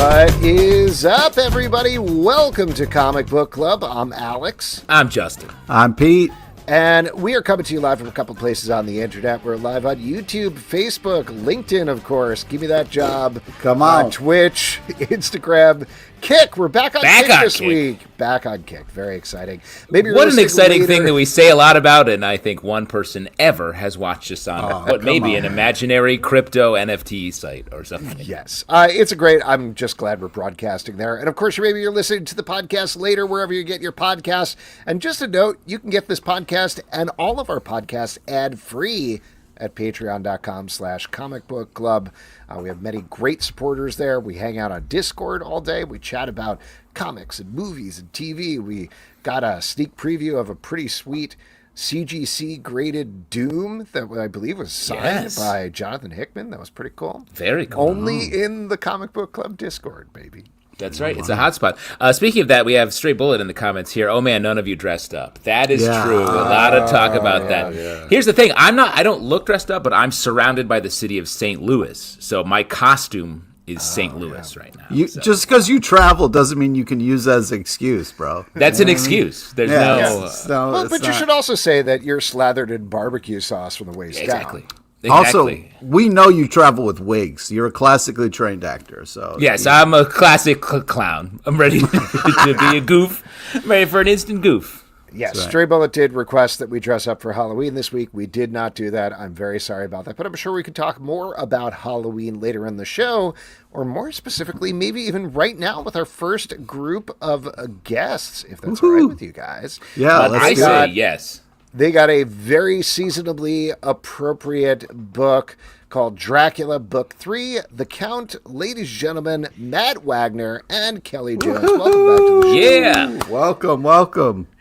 What is up, everybody? Welcome to Comic Book Club. I'm Alex. I'm Justin. I'm Pete. And we are coming to you live from a couple places on the internet. We're live on YouTube, Facebook, LinkedIn, of course. Give me that job. Come on. Twitch, Instagram, Kick. We're back on Kick this week. Back on Kick. Very exciting. Maybe what an exciting thing that we say a lot about, and I think one person ever has watched us on what may be an imaginary crypto NFT site or something. Yes. It's a great, I'm just glad we're broadcasting there. And of course, maybe you're listening to the podcast later, wherever you get your podcasts. And just a note, you can get this podcast and all of our podcasts ad-free at patreon.com/comicbookclub. We have many great supporters there. We hang out on Discord all day. We chat about comics and movies and TV. We got a sneak preview of a pretty sweet CGC graded Doom that I believe was signed by Jonathan Hickman. That was pretty cool. Very cool. Only in the Comic Book Club Discord, baby. That's right. It's a hotspot. Speaking of that, we have Stray Bullet in the comments here. Oh man, none of you dressed up. That is true. A lot of talk about that. Yeah. Here's the thing. I don't look dressed up, but I'm surrounded by the city of St. Louis. So my costume is St. Louis right now. Just because you travel doesn't mean you can use that as an excuse, bro. That's an excuse. There's but you should also say that you're slathered in barbecue sauce from the waist down. Exactly. Also, we know you travel with wigs. You're a classically trained actor, so yes, I'm a classic clown. I'm ready to be a goof. I'm ready for an instant goof. Yes, right. Stray Bullet did request that we dress up for Halloween this week. We did not do that. I'm very sorry about that, but I'm sure we could talk more about Halloween later in the show, or more specifically, maybe even right now with our first group of guests, if that's all right with you guys. Yeah, I say yes. They got a very seasonably appropriate book called Dracula Book III, The Count, ladies and gentlemen, Matt Wagner and Kelley Jones. Welcome back to the show. Yeah. Welcome.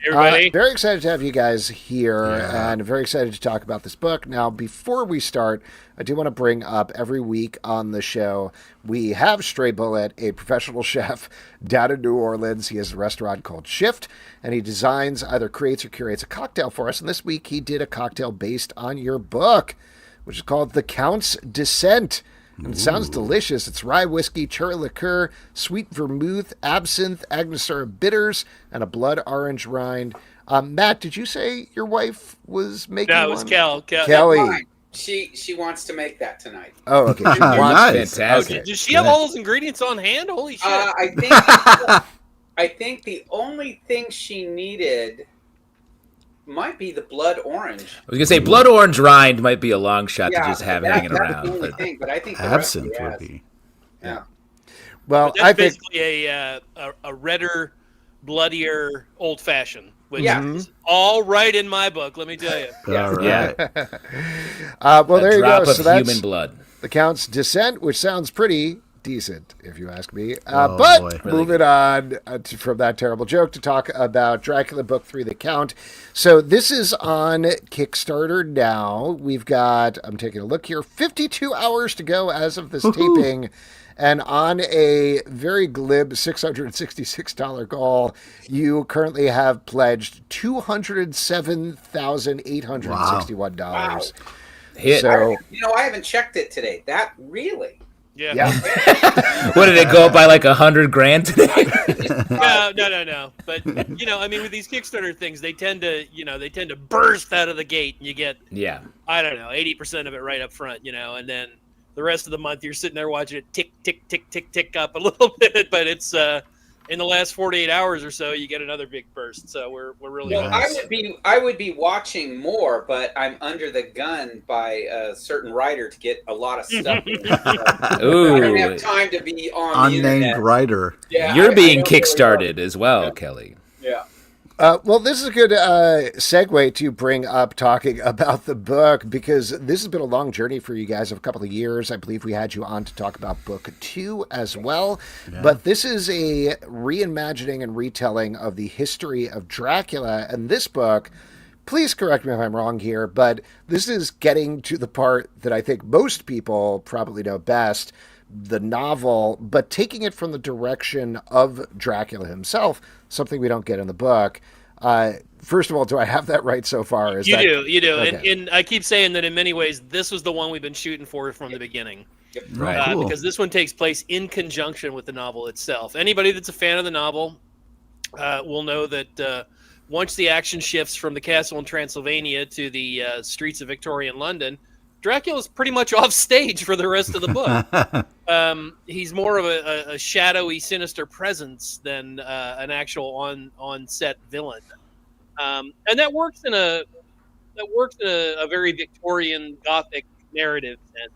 Everybody. Very excited to have you guys here and very excited to talk about this book. Now, before we start, I do want to bring up every week on the show, we have Stray Bullet, a professional chef down in New Orleans. He has a restaurant called Shift, and he designs, either creates or curates a cocktail for us. And this week he did a cocktail based on your book, which is called The Count's Descent. And it sounds delicious. It's rye whiskey, cherry liqueur, sweet vermouth, absinthe, Agnostura bitters, and a blood orange rind. Matt, did you say your wife was making one? No, it was Kelley. She wants to make that tonight. Oh, okay. Nice. Fantastic. Does she have all those ingredients on hand? Holy shit. I think the only thing she needed might be the blood orange. I was gonna say blood orange rind might be a long shot to just have hanging around. The only thing, but I think the absinthe rest would be. Yeah. Well, that's basically a redder, bloodier old fashioned, which is all right in my book. Let me tell you. All right. Well, there you go. Drop of So that's human blood. The Count's Descent, which sounds pretty decent, if you ask me. Boy. But Really moving on from that terrible joke to talk about Dracula Book III, The Count. So this is on Kickstarter now. We've got, I'm taking a look here, 52 hours to go as of this taping. And on a very glib $666 goal, you currently have pledged $207,861. Wow. Hit. So, I haven't checked it today. That really? Yeah. What did it go up by like $100,000 today? No. But with these Kickstarter things, they tend to burst out of the gate, and you get I don't know 80% of it right up front, and then the rest of the month you're sitting there watching it tick tick tick tick tick up a little bit, but it's in the last 48 hours or so you get another big burst. So we're really nice. I would be watching more, but I'm under the gun by a certain writer to get a lot of stuff. Ooh. I don't have time to be on the Unnamed internet. writer. Yeah, You're being I really kickstarted as well, Kelley. Yeah. Well, this is a good segue to bring up talking about the book, because this has been a long journey for you guys of a couple of years. I believe we had you on to talk about book 2 as well. Yeah. But this is a reimagining and retelling of the history of Dracula. And this book, please correct me if I'm wrong here, but this is getting to the part that I think most people probably know best, the novel, but taking it from the direction of Dracula himself, something we don't get in the book. First of all, do I have that right so far? You do. Okay. And I keep saying that in many ways, this was the one we've been shooting for from the beginning. Right. Cool. Because this one takes place in conjunction with the novel itself. Anybody that's a fan of the novel will know that once the action shifts from the castle in Transylvania to the streets of Victorian London, Dracula's pretty much off stage for the rest of the book. He's more of a shadowy, sinister presence than an actual on-set villain, and that works in a very Victorian Gothic narrative sense.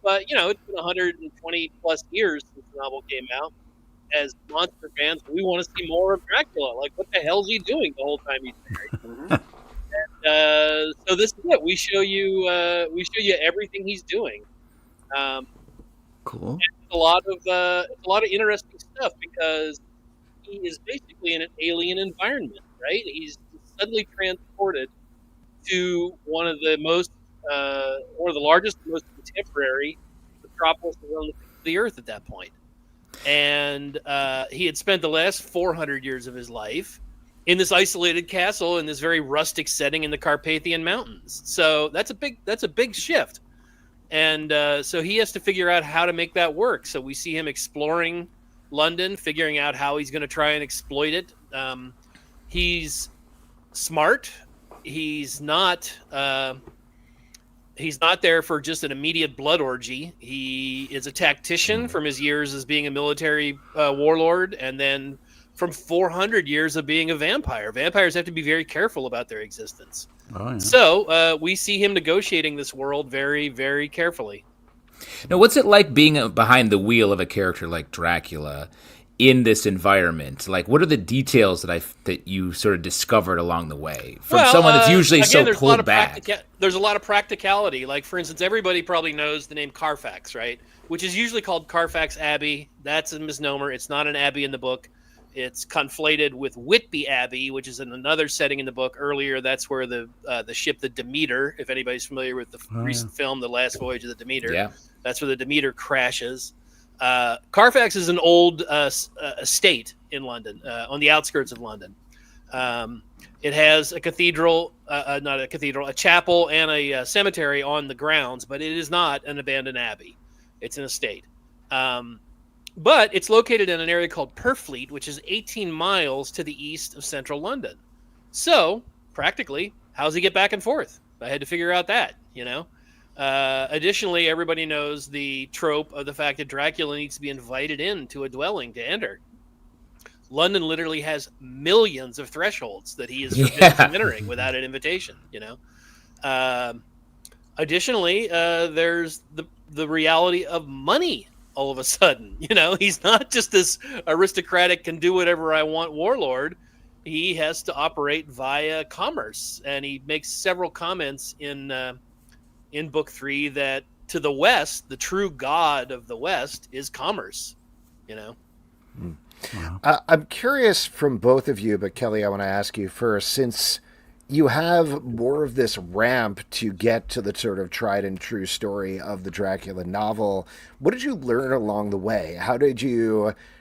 But it's been 120 plus years since the novel came out. As monster fans, we want to see more of Dracula. Like, what the hell's he doing the whole time he's married? So this is it. We show you everything he's doing. Cool. It's a lot of interesting stuff because he is basically in an alien environment, right? He's suddenly transported to one of the largest, most contemporary metropolis around the earth at that point. And he had spent the last 400 years of his life in this isolated castle in this very rustic setting in the Carpathian Mountains. So that's a big shift. And so he has to figure out how to make that work. So we see him exploring London, figuring out how he's going to try and exploit it. He's smart. He's not there for just an immediate blood orgy. He is a tactician from his years as being a military warlord, and then from 400 years of being a vampire. Vampires have to be very careful about their existence. Oh, yeah. So we see him negotiating this world very, very carefully. Now, what's it like being behind the wheel of a character like Dracula in this environment? Like, what are the details that you sort of discovered along the way from someone that's usually so pulled back? There's a lot of practicality. Like, for instance, everybody probably knows the name Carfax, right? Which is usually called Carfax Abbey. That's a misnomer. It's not an abbey in the book. It's conflated with Whitby Abbey, which is in another setting in the book. Earlier, that's where the ship, the Demeter, if anybody's familiar with the recent film, The Last Voyage of the Demeter, that's where the Demeter crashes. Carfax is an old estate in London, on the outskirts of London. It has a cathedral, a chapel, and a cemetery on the grounds, but it is not an abandoned abbey. It's an estate. But it's located in an area called Purfleet, which is 18 miles to the east of central London. So, practically, how does he get back and forth? I had to figure out that, Additionally, everybody knows the trope of the fact that Dracula needs to be invited into a dwelling to enter. London literally has millions of thresholds that he is forbidden from entering without an invitation, Additionally, there's the reality of money all of a sudden. He's not just this aristocratic, can do whatever I want warlord. He has to operate via commerce. And he makes several comments in Book 3 that to the West, the true god of the West is commerce, Wow. I'm curious from both of you, but Kelley, I want to ask you first, since you have more of this ramp to get to the sort of tried and true story of the Dracula novel, what did you learn along the way?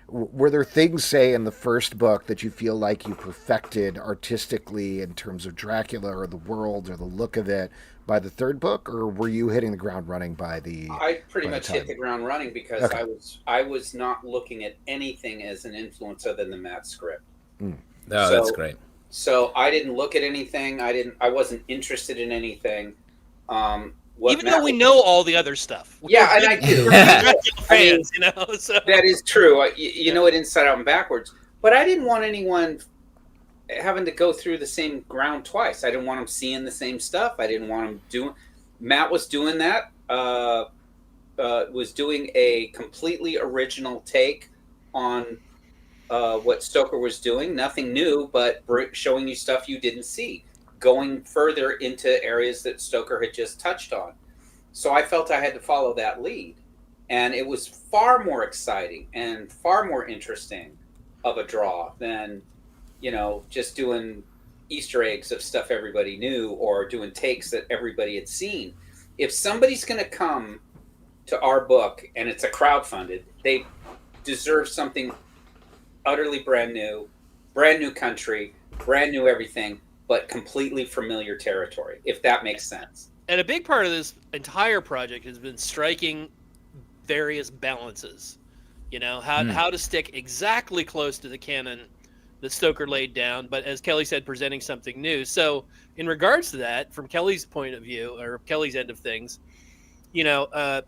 Were there things, say, in the first book that you feel like you perfected artistically in terms of Dracula or the world or the look of it by the third book, or were you hitting the ground running I pretty much hit the ground running because I was not looking at anything as an influence other than that script. That's great. So I didn't look at anything. I wasn't interested in anything. Even though we know all the other stuff. Yeah, and I do. Fans, So. That is true. You know it inside out and backwards. But I didn't want anyone having to go through the same ground twice. I didn't want them seeing the same stuff. I didn't want them doing. Matt was doing that. Was doing a completely original take on what Stoker was doing. Nothing new, but showing you stuff you didn't see. Going further into areas that Stoker had just touched on. So I felt I had to follow that lead. And it was far more exciting and far more interesting of a draw than, just doing Easter eggs of stuff everybody knew or doing takes that everybody had seen. If somebody's going to come to our book and it's a crowdfunded, they deserve something utterly brand new country, brand new everything, but completely familiar territory, if that makes sense. And a big part of this entire project has been striking various balances. How to stick exactly close to the canon that Stoker laid down, but as Kelley said, presenting something new. So in regards to that, from Kelley's point of view, or Kelley's end of things, the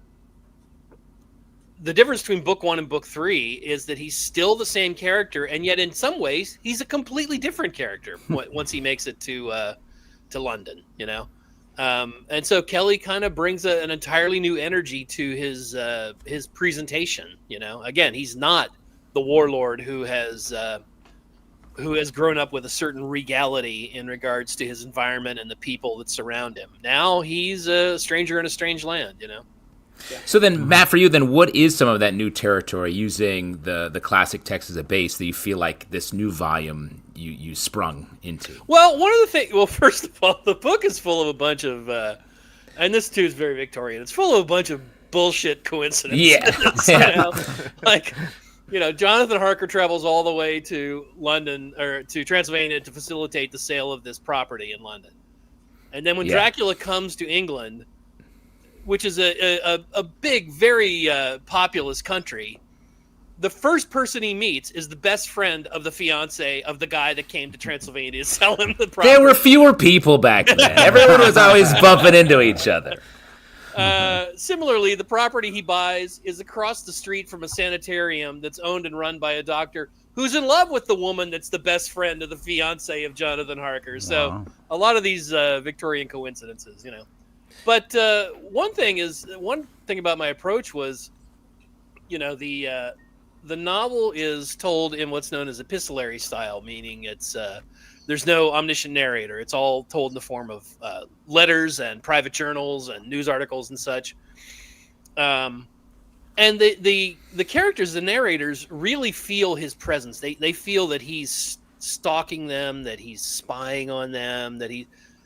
difference between book 1 and book 3 is that he's still the same character, and yet in some ways he's a completely different character once he makes it to London, and so Kelley kind of brings an entirely new energy to his presentation. Again, he's not the warlord who has grown up with a certain regality in regards to his environment and the people that surround him. Now he's a stranger in a strange land, Yeah. So then, Matt, for you, then what is some of that new territory using the classic text as a base that you feel like this new volume you sprung into? Well, one of the things, first of all, the book is full of a bunch of, and this too is very Victorian, it's full of a bunch of bullshit coincidences. Yeah. Jonathan Harker travels all the way to London, or to Transylvania, to facilitate the sale of this property in London. And then when Dracula comes to England, which is a big, very populous country, the first person he meets is the best friend of the fiance of the guy that came to Transylvania to sell him the property. There were fewer people back then. Everyone was always bumping into each other. Similarly, the property he buys is across the street from a sanitarium that's owned and run by a doctor who's in love with the woman that's the best friend of the fiance of Jonathan Harker. So a lot of these Victorian coincidences, But one thing about my approach was, the novel is told in what's known as epistolary style, meaning it's there's no omniscient narrator. It's all told in the form of letters and private journals and news articles and such. And the characters, the narrators, really feel his presence. They feel that he's stalking them, that he's spying on them, that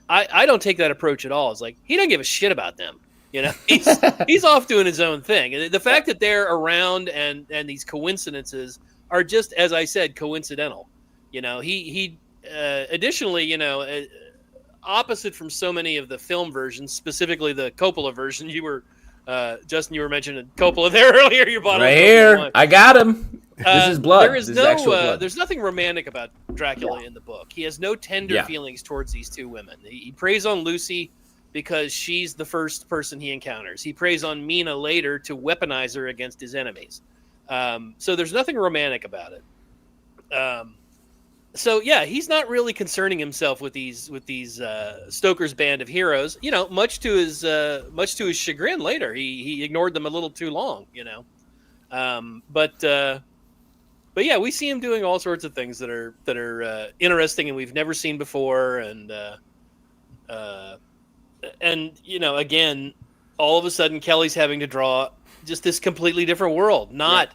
I don't take that approach at all. It's like, he doesn't give a shit about them. He's off doing his own thing. And the fact that they're around and these coincidences are just, as I said, coincidental. He additionally, opposite from so many of the film versions, specifically the Coppola version, Justin, you were mentioning Coppola there earlier. Your bottle right here. I got him. This is blood. There's nothing romantic about Dracula in the book. He has no tender feelings towards these two women. He preys on Lucy because she's the first person he encounters. He preys on Mina later to weaponize her against his enemies. So there's nothing romantic about it. So yeah, he's not really concerning himself with these Stoker's band of heroes. Much to his chagrin later, he ignored them a little too long. But yeah, we see him doing all sorts of things that are interesting and we've never seen before, and again, all of a sudden Kelley's having to draw just this completely different world, not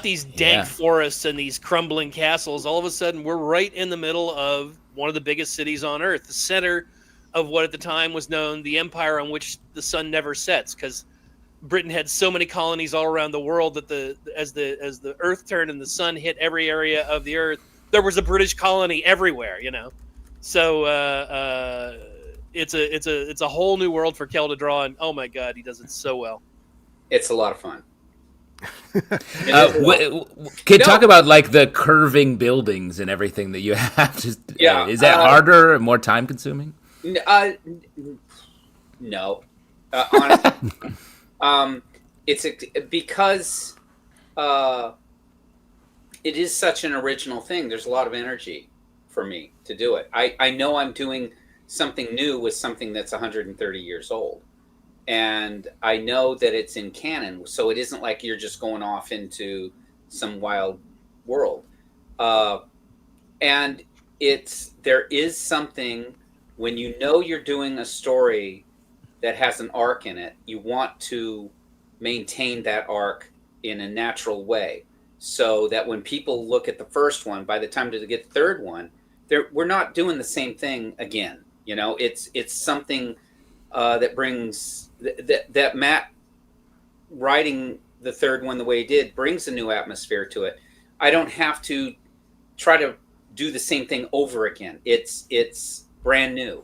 these dank forests and these crumbling castles. All of a sudden, we're right in the middle of one of the biggest cities on Earth, the center of what at the time was known the empire on which the sun never sets, because Britain had so many colonies all around the world that as the Earth turned and the sun hit every area of the Earth, there was a British colony everywhere. So it's a whole new world for Kell to draw, and oh my God, he does it so well. It's a lot of fun. Talk about like the curving buildings and everything that you have to. Is that harder and more time consuming? No, honestly, it's because it is such an original thing. There's a lot of energy for me to do it. I know I'm doing something new with something that's 130 years old. And I know that it's in canon, so it isn't like you're just going off into some wild world. And there is something, when you know you're doing a story that has an arc in it, you want to maintain that arc in a natural way, so that when people look at the first one, by the time they get the third one, we're not doing the same thing again. It's something that brings that Matt writing the third one the way he did brings a new atmosphere to it. I don't have to try to do the same thing over again. It's brand new.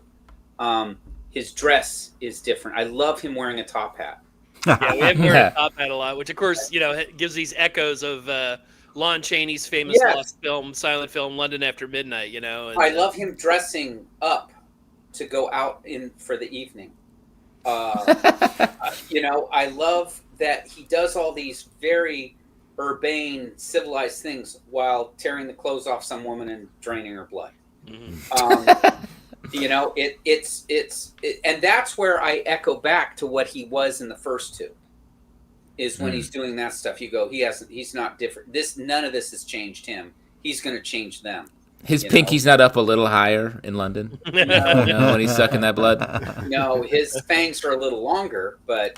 His dress is different. I love him wearing a top hat. Yeah, we have heard Top Hat a lot, which of course, gives these echoes of Lon Chaney's famous lost film, silent film, London After Midnight. And, I love him dressing up to go out for the evening. I love that he does all these very urbane, civilized things while tearing the clothes off some woman and draining her blood. Mm-hmm. And that's where I echo back to what he was in the first two. Is when he's doing that stuff, you go, he's not different. None of this has changed him. He's going to change them. His pinky's not up a little higher in London? No, when he's sucking that blood? No, his fangs are a little longer, but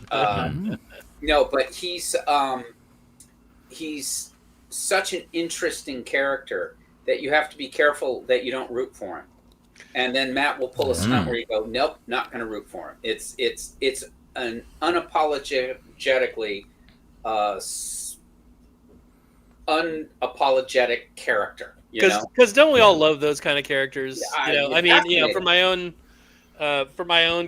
no, but he's such an interesting character that you have to be careful that you don't root for him. And then Matt will pull a stunt where you go, nope, not going to root for him. It's an unapologetically unapologetic character. Because don't we all love those kind of characters? For my own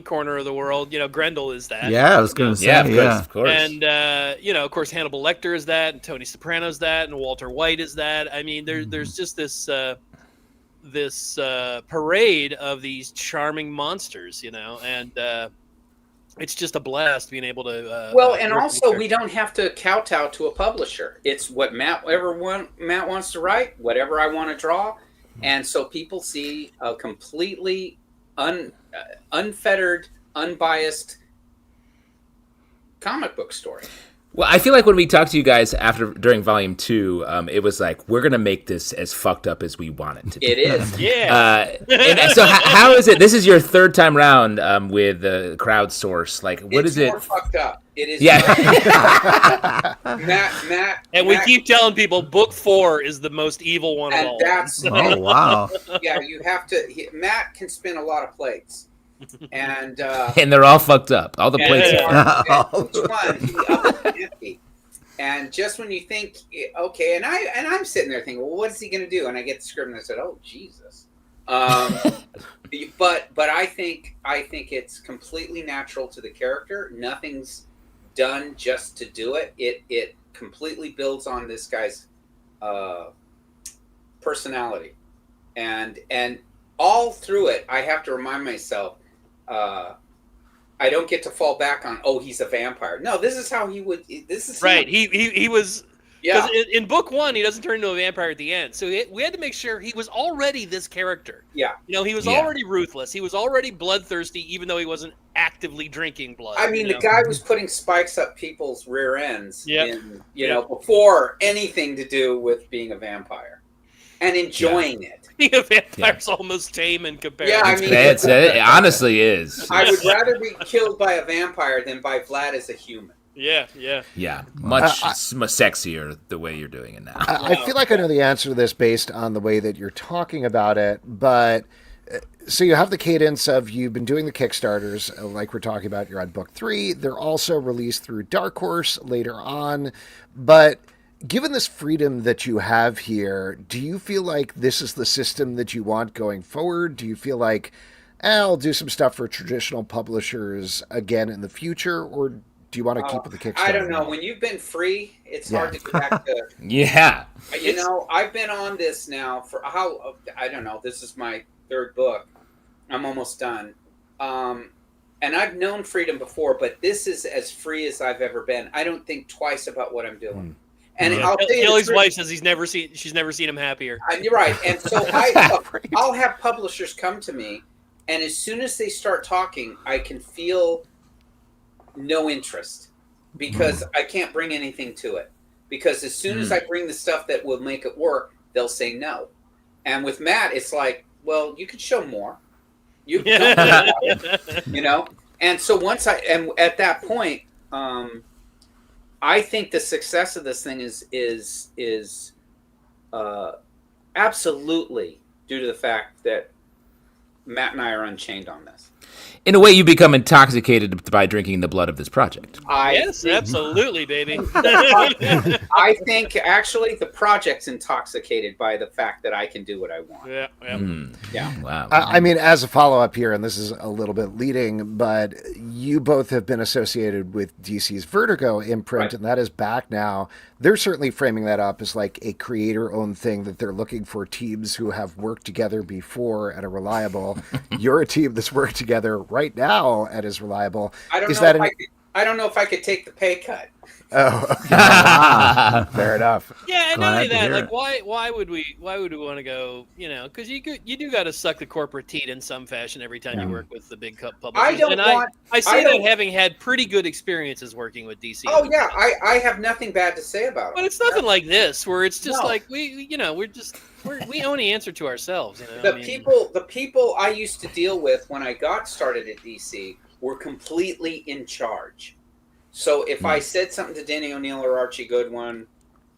corner of the world, Grendel is that. Yeah, I was going to say, of course. And of course, Hannibal Lecter is that, and Tony Soprano's that, and Walter White is that. I mean, there's just this parade of these charming monsters, and it's just a blast being able to. And also we don't have to kowtow to a publisher. It's whatever Matt wants to write, whatever I want to draw, and so people see a completely unfettered, unbiased comic book story. Well, I feel like when we talked to you guys during Volume 2, it was like, we're going to make this as fucked up as we want it to be. It is. Yeah. And so how is it? This is your third time round with the crowdsource. Like, what is it? It's more fucked up. It is. Yeah. Matt. And we keep telling people Book 4 is the most evil one of all. Oh, wow. Yeah, you have to. Matt can spin a lot of plates. And they're all fucked up. All the plates are each one empty. And just when you think, okay, and I'm sitting there thinking, well, what's he going to do? And I get the script and I said, oh Jesus. But I think it's completely natural to the character. Nothing's done just to do it. It completely builds on this guy's personality, and all through it, I have to remind myself. I don't get to fall back on, oh, he's a vampire. No, this is how he would. This is right. Him. He was. Yeah. In Book 1, he doesn't turn into a vampire at the end, so we had to make sure he was already this character. Yeah. He was already ruthless. He was already bloodthirsty, even though he wasn't actively drinking blood. I mean, the guy was putting spikes up people's rear ends. Yep. Before anything to do with being a vampire, and enjoying it. Being a vampire's almost tame in comparison. Yeah, I mean, it honestly is. I would rather be killed by a vampire than by Vlad as a human. Yeah. Much sexier the way you're doing it now. I feel like I know the answer to this based on the way that you're talking about it, but so you have the cadence of you've been doing the Kickstarters, like we're talking about, you're on Book 3. They're also released through Dark Horse later on, but given this freedom that you have here, do you feel like this is the system that you want going forward? Do you feel like, I'll do some stuff for traditional publishers again in the future, or do you want to keep with the Kickstarter? I don't know. When you've been free, it's hard to get back to... Yeah. I've been on this now for I don't know. This is my third book. I'm almost done. And I've known freedom before, but this is as free as I've ever been. I don't think twice about what I'm doing. And I'll tell you, Kelley's wife says she's never seen him happier. You're right. And so I'll have publishers come to me, and as soon as they start talking, I can feel no interest because I can't bring anything to it. Because as soon as I bring the stuff that will make it work, they'll say no. And with Matt, it's like, well, you could show more. And so once at that point, I think the success of this thing is absolutely due to the fact that Matt and I are unchained on this. In a way, you become intoxicated by drinking the blood of this project. Yes, absolutely, baby. I think actually the project's intoxicated by the fact that I can do what I want. Yeah. Wow. I mean, as a follow-up here, and this is a little bit leading, but you both have been associated with DC's Vertigo imprint, and that is back now. They're certainly framing that up as like a creator-owned thing, that they're looking for teams who have worked together before and are reliable. You're a team that's worked together right now and is reliable. I don't know if I could take the pay cut. Oh, okay. Fair enough. Yeah, and not only that, like, why would we want to go? You know, because you do got to suck the corporate teat in some fashion every time you work with the big publishers. I say that having had pretty good experiences working with DC. Oh yeah, I have nothing bad to say about it. But it's nothing like this, where it's just like we only answer to ourselves. You know, the people I used to deal with when I got started at DC were completely in charge. So if I said something to Danny O'Neill or Archie Goodwin,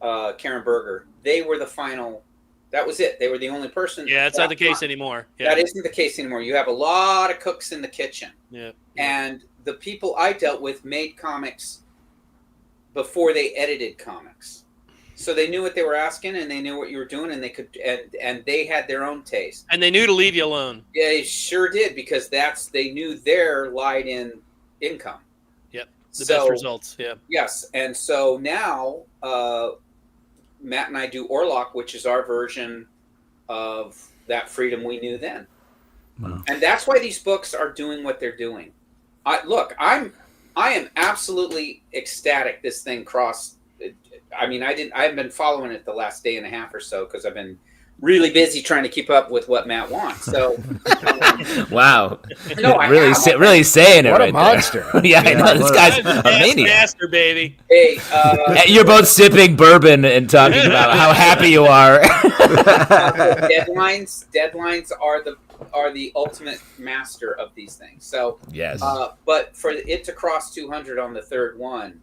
Karen Berger, they were the final. That was it. They were the only person. Yeah, it's not the case anymore. Yeah. That isn't the case anymore. You have a lot of cooks in the kitchen. Yeah. And the people I dealt with made comics before they edited comics. So they knew what they were asking, and they knew what you were doing, and they could, and they had their own taste. And they knew to leave you alone. Yeah, they sure did, because they knew their lied in income. The best results, yeah. Yes, and so now Matt and I do Orlok, which is our version of that freedom we knew then. Wow. And that's why these books are doing what they're doing. I am absolutely ecstatic this thing crossed. I mean, I haven't been following it the last day and a half or so because I've been really busy trying to keep up with what Matt wants. So, wow, no, really saying it. What right a monster! Yeah, I know this guy's a maniac. Master, baby. Hey, you're both sipping bourbon and talking about how happy you are. Deadlines are the ultimate master of these things. So yes, but for it to cross 200 on the third one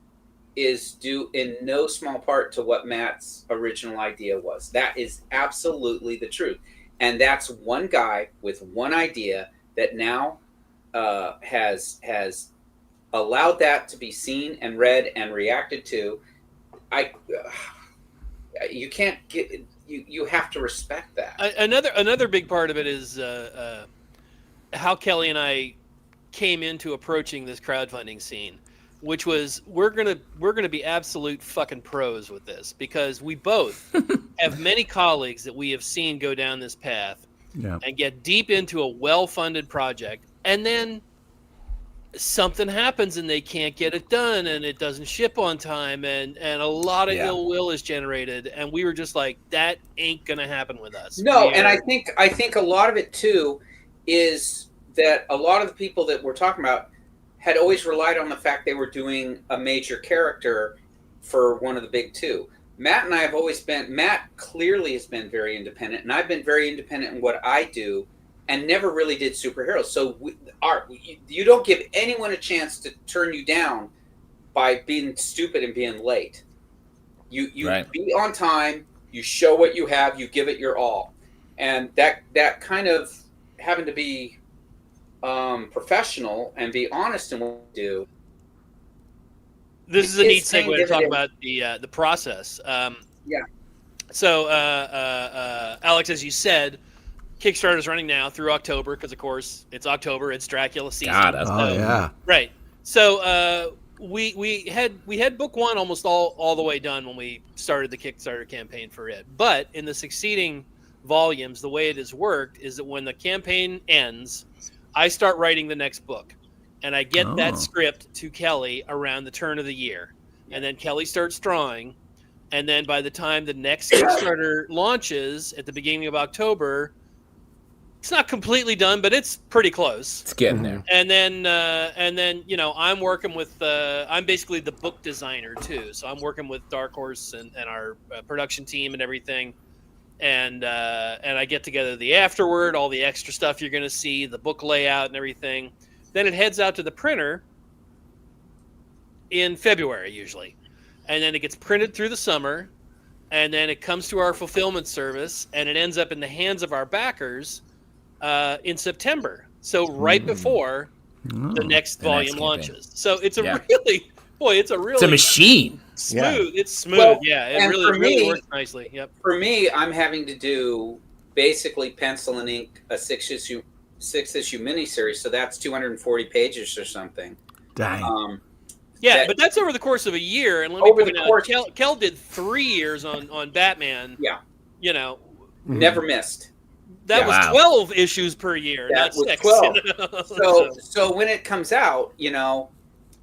is due in no small part to what Matt's original idea was. That is absolutely the truth. And that's one guy with one idea that now has allowed that to be seen and read and reacted to. You can't get, you have to respect that. Another big part of it is how Kelley and I came into approaching this crowdfunding scene, which was we're gonna be absolute fucking pros with this, because we both have many colleagues that we have seen go down this path and get deep into a well-funded project, and then something happens and they can't get it done, and it doesn't ship on time, and a lot of ill will is generated, and we were just like, that ain't gonna happen with us. No, and I think a lot of it too is that a lot of the people that we're talking about had always relied on the fact they were doing a major character for one of the big two. Matt and I have always been, Matt clearly has been very independent, and I've been very independent in what I do and never really did superheroes. So you don't give anyone a chance to turn you down by being stupid and being late. You be on time, you show what you have, you give it your all. And that kind of having to be professional and be honest in what you do. This is a neat segue to talk about the process. So, Alex, as you said, Kickstarter is running now through October, because of course it's October, it's Dracula season. Right. So we had book one almost all the way done when we started the Kickstarter campaign for it. But in the succeeding volumes, the way it has worked is that when the campaign ends, I start writing the next book, and I get that script to Kelley around the turn of the year, and then Kelley starts drawing, and then by the time the next Kickstarter launches at the beginning of October, it's not completely done, but it's pretty close. It's getting there. And then I'm working with I'm basically the book designer too, so I'm working with Dark Horse and our production team and everything. And I get together the afterword, all the extra stuff you're going to see, the book layout and everything. Then it heads out to the printer in February usually. And then it gets printed through the summer. And then it comes to our fulfillment service, and it ends up in the hands of our backers in September. So right before the next volume launches. So it's it's a machine. Smooth. Yeah. It's smooth. Well, it really works nicely. Yep. For me, I'm having to do basically pencil and ink a six issue miniseries, so that's 240 pages or something. Dang. But that's over the course of a year. And let me point out, Kel did 3 years on Batman. Yeah. You know. Never missed. That was 12 issues per year, not 6. 12. You know? So when it comes out, you know,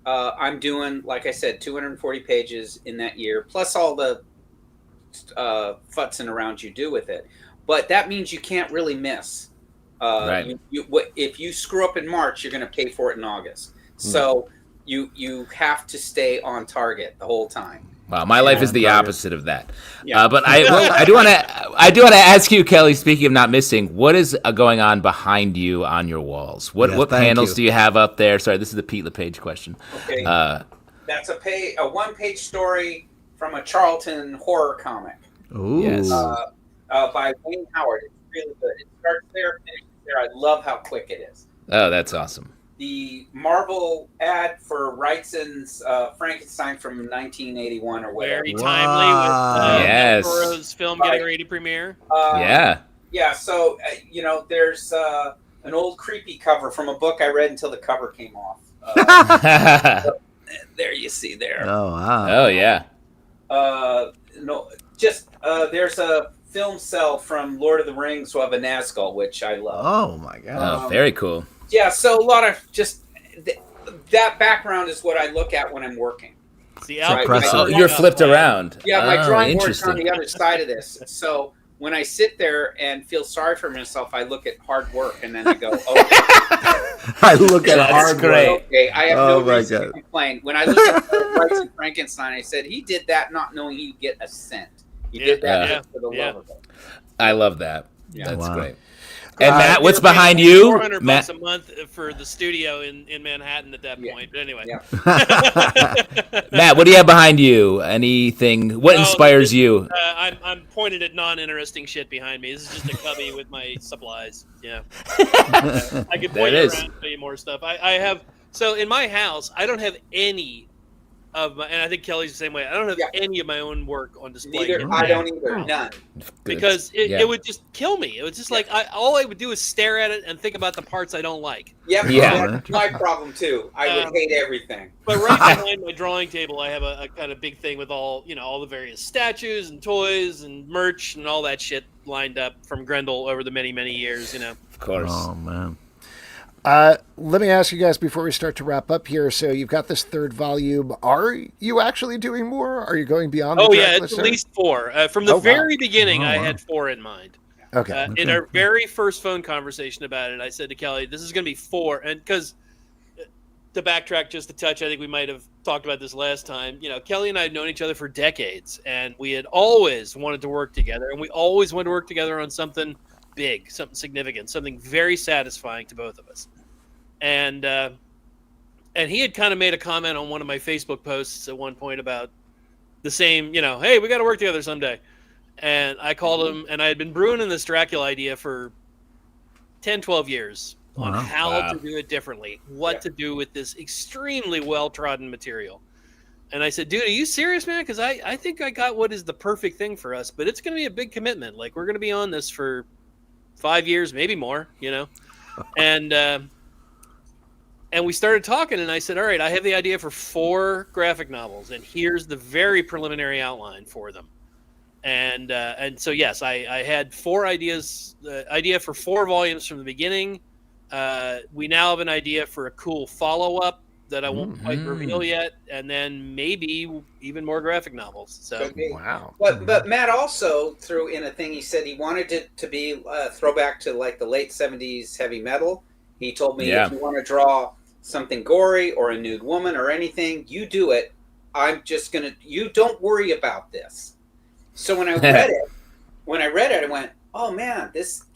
I'm doing, like I said, 240 pages in that year, plus all the futzing around you do with it. But that means you can't really miss. Right. If you screw up in March, you're going to pay for it in August. So you have to stay on target the whole time. Wow, my life is the opposite of that. Yeah. But I do want to ask you, Kelley. Speaking of not missing, what is going on behind you on your walls? What panels do you have up there? Sorry, this is the Pete LePage question. Okay, that's a 1-page story from a Charlton horror comic. Ooh. Yes. By Wayne Howard. It's really good. It starts there, finishes there. I love how quick it is. Oh, that's awesome. The Marvel ad for Wrightson's Frankenstein from 1981 or whatever. Very timely with Toro's film getting ready to premiere. Yeah, so, you know, there's an old creepy cover from a book I read until the cover came off. There you see there. Oh, wow. Oh, yeah. There's a film cell from Lord of the Rings of a Nazgul, which I love. Oh, my God. Oh, very cool. Yeah, so a lot of that background is what I look at when I'm working. You're flipped around. Yeah, my drawing board's on the other side of this. So when I sit there and feel sorry for myself, I look at hard work and then I go, okay. I look at hard work. Okay, I have no reason to complain. When I look at Wrightson Frankenstein, I said, he did that not knowing he'd get a cent. He did that just for the love of it. I love that. Yeah. That's great. And Matt, what's behind you? $400 a month for the studio in Manhattan at that point. But anyway, Matt, what do you have behind you? Anything? What inspires you? I'm pointed at non-interesting shit behind me. This is just a cubby with my supplies. Yeah, I could point around and show you more stuff. I have in my house. I don't have any of my, and I think Kelley's the same way. I don't have any of my own work on display. I don't either. None. Because it would just kill me. It was just like all I would do is stare at it and think about the parts I don't like. Yeah. That's my problem too. I would hate everything. But right behind my drawing table, I have a kind of big thing with all the various statues and toys and merch and all that shit lined up from Grendel over the many, many years. Of course. Oh man. Let me ask you guys before we start to wrap up here. So you've got this 3rd volume. Are you actually doing more? Are you going beyond? It's at least 4. From the very beginning, I had 4 in mind. Okay. In our very first phone conversation about it, I said to Kelley, "This is going to be 4," and because to backtrack just a touch, I think we might have talked about this last time. Kelley and I have known each other for decades, and we had always wanted to work together, and we always wanted to work together on something big, something significant, something very satisfying to both of us. And he had kind of made a comment on one of my Facebook posts at one point about the same, hey, we got to work together someday. And I called him, and I had been brewing in this Dracula idea for 10, 12 years on how to do it differently, what to do with this extremely well-trodden material. And I said, dude, are you serious, man? Because I think I got what is the perfect thing for us, but it's going to be a big commitment. Like, we're going to be on this for 5 years, maybe more, And we started talking, and I said, all right, I have the idea for 4 graphic novels, and here's the very preliminary outline for them. And so, yes, I had 4 ideas, idea for 4 volumes from the beginning. We now have an idea for a cool follow-up that I won't quite reveal yet, and then maybe even more graphic novels. So wow. But Matt also threw in a thing. He said he wanted it to be a throwback to like the late 70s heavy metal. He told me if you want to draw something gory or a nude woman or anything, you do it. You don't worry about this. So when I read it, I went, oh man, it's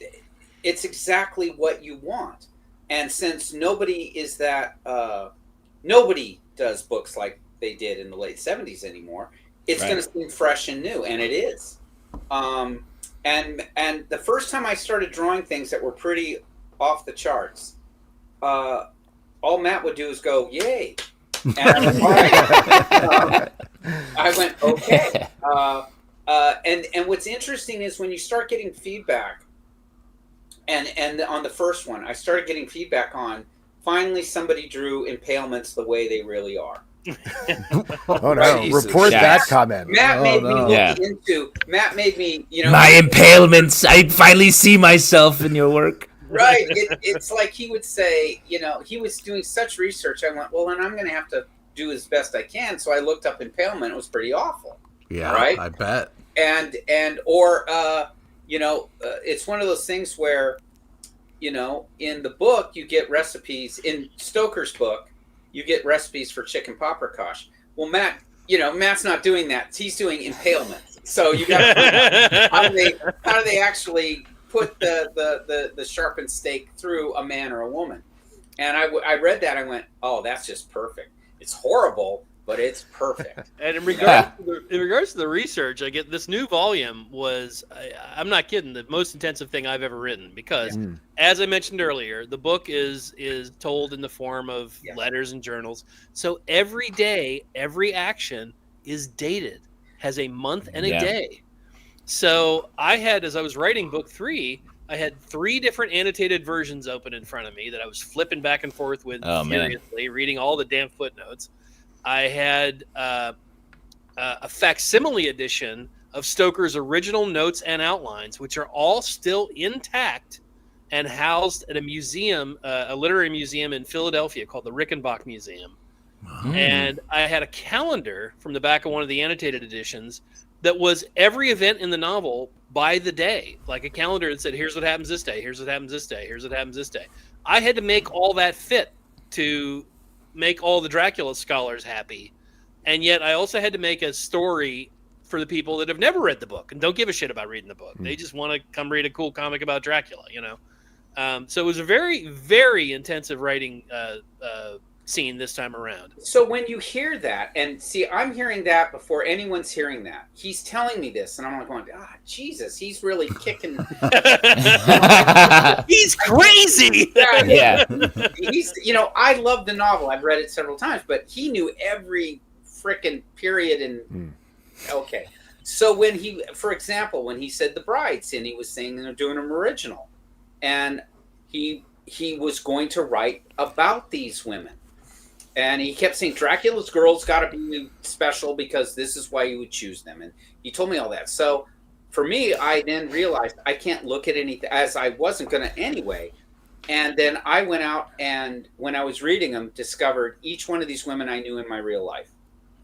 exactly what you want. And since nobody does books like they did in the late 70s anymore, it's going to seem fresh and new, and it is. And the first time I started drawing things that were pretty off the charts, all Matt would do is go, yay. And I went, all right. I went, okay. And what's interesting is when you start getting feedback, and on the first one, I started getting feedback on finally somebody drew impalements the way they really are. Oh no! Report that comment. Matt made me look into. Matt made me, my impalements. I finally see myself in your work. Right. It's like he would say, he was doing such research. I went, well, then I'm going to have to do as best I can. So I looked up impalement. It was pretty awful. Yeah, right. I bet. It's one of those things where, in the book you get recipes. In Stoker's book, you get recipes for chicken paprikash. Well, Matt's not doing that. He's doing impalements. So you got to how do they actually put the sharpened stake through a man or a woman? And I read that. I went, oh, that's just perfect. It's horrible, but it's perfect. And in regards to the research, I get this new volume was, I'm not kidding, the most intensive thing I've ever written, because as I mentioned earlier, the book is told in the form of letters and journals. So every day, every action is dated, has a month and a day. So I had, as I was writing book 3, I had 3 different annotated versions open in front of me that I was flipping back and forth with furiously, reading all the damn footnotes. I had a facsimile edition of Stoker's original notes and outlines, which are all still intact and housed at a museum, a literary museum in Philadelphia called the Rickenbach Museum. And I had a calendar from the back of one of the annotated editions that was every event in the novel by the day, like a calendar that said, here's what happens this day, here's what happens this day, here's what happens this day. I had to make all that fit to make all the Dracula scholars happy. And yet I also had to make a story for the people that have never read the book and don't give a shit about reading the book. They just want to come read a cool comic about Dracula, So it was a very, very intensive writing scene this time around. So when you hear that, and see, I'm hearing that before anyone's hearing that. He's telling me this, and I'm like going, Jesus, he's really kicking. He's crazy. Yeah. He's, I love the novel. I've read it several times, but he knew every freaking period. And okay, so when he, for example, when he said the brides, and he was saying they're doing them original, and he was going to write about these women. And he kept saying, Dracula's girls got to be special because this is why you would choose them. And he told me all that. So for me, I then realized I can't look at anything, as I wasn't going to anyway. And then I went out and when I was reading them, discovered each one of these women I knew in my real life.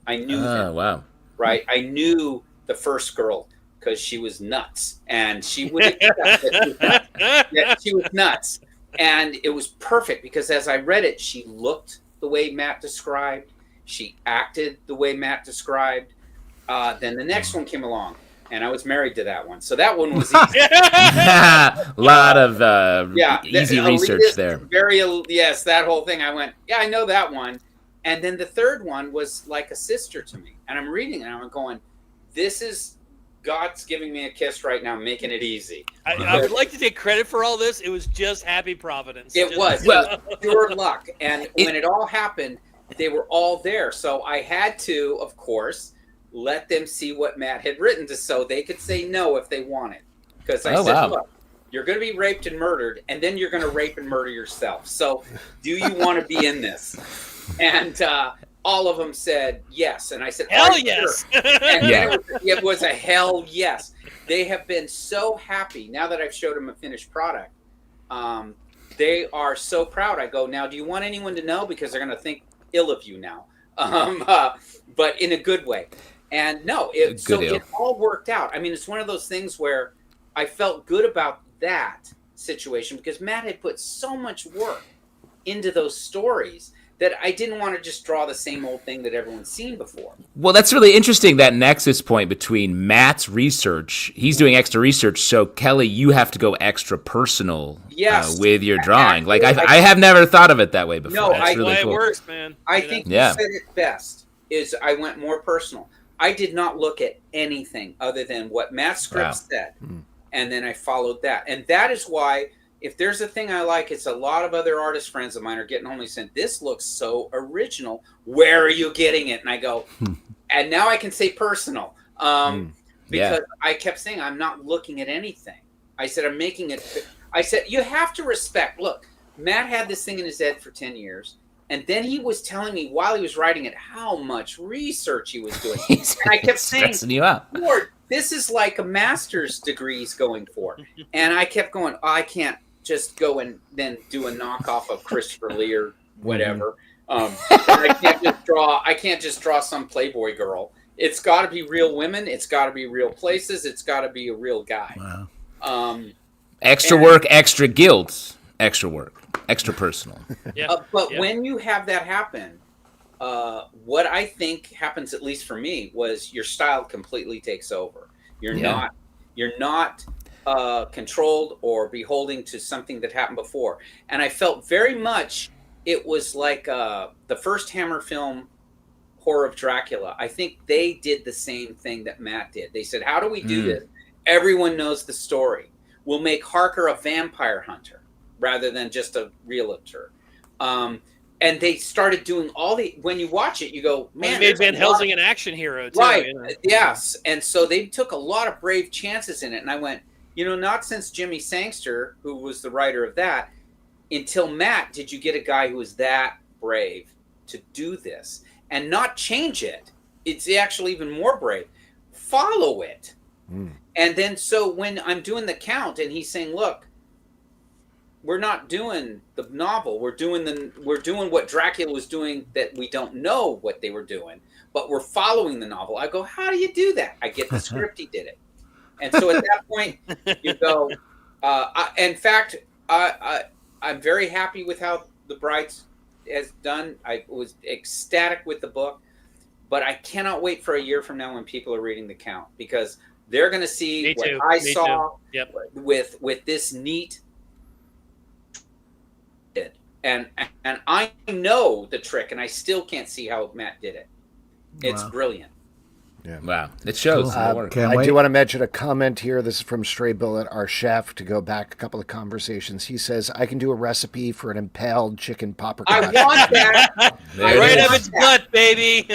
I knew them. Oh, wow. Right? I knew the first girl because she was nuts. And she would accept that she was nuts. And it was perfect because as I read it, she looked the way Matt described. She acted the way Matt described. Then the next one came along, and I was married to that one. So that one was easy. A lot of easy research there. Yes, that whole thing. I went, I know that one. And then the third one was like a sister to me. And I'm reading it, and I'm going, this is God's giving me a kiss right now, making it easy. I would like to take credit for all this. It was just happy providence. It was. Well, pure luck. And when it all happened, they were all there. So I had to, of course, let them see what Matt had written so they could say no if they wanted. Because I said, look, you're going to be raped and murdered, and then you're going to rape and murder yourself. So do you want to be in this? And all of them said yes. And I said, hell yes. Sure. And it was a hell yes. They have been so happy now that I've showed them a finished product. They are so proud. I go, now, do you want anyone to know? Because they're going to think ill of you now. But in a good way. And no, it all worked out. I mean, it's one of those things where I felt good about that situation because Matt had put so much work into those stories that I didn't want to just draw the same old thing that everyone's seen before. Well, that's really interesting, that nexus point between Matt's research. He's doing extra research, so Kelley, you have to go extra personal with your drawing. Like, I have never thought of it that way before. No, that's really cool. It works, man. I think you said it best, is I went more personal. I did not look at anything other than what Matt's script said, and then I followed that. And that is why... if there's a thing I like, it's a lot of other artist friends of mine are getting home and saying, this looks so original. Where are you getting it? And I go, and now I can say personal. Because I kept saying, I'm not looking at anything. I said, I'm making it. I said, you have to respect. Look, Matt had this thing in his head for 10 years. And then he was telling me while he was writing it how much research he was doing. And I kept saying, you out. Lord, this is like a master's degree he's going for. And I kept going, I can't just go and then do a knockoff of Christopher Lee or whatever. I can't just draw some Playboy girl. It's got to be real women. It's got to be real places. It's got to be a real guy. Wow. Extra work, extra guilds, extra work. Extra personal. But when you have that happen, what I think happens, at least for me, was your style completely takes over. You're not controlled or beholding to something that happened before. And I felt very much it was like the first Hammer film, Horror of Dracula. I think they did the same thing that Matt did. They said, how do we do this? Everyone knows the story. We'll make Harker a vampire hunter rather than just a realtor. And they started doing when you watch it, you go, man. They made Van Helsing an action hero, too. Right, you know? Yes. And so they took a lot of brave chances in it. And I went, not since Jimmy Sangster, who was the writer of that, until Matt, did you get a guy who was that brave to do this and not change it. It's actually even more brave. Follow it. And then so when I'm doing the count and he's saying, look, we're not doing the novel. We're doing what Dracula was doing that we don't know what they were doing, but we're following the novel. I go, how do you do that? I get the script. He did it. And so at that point you go, in fact, I'm very happy with how The Bride has done. I was ecstatic with the book, but I cannot wait for a year from now when people are reading the count, because they're going to see what I saw with this neat. And I know the trick, and I still can't see how Matt did it. It's brilliant. Yeah. Wow. It shows. I do want to mention a comment here. This is from Stray Bullet, our chef, to go back a couple of conversations. He says, I can do a recipe for an impaled chicken popper. I want that. Right up its butt, baby.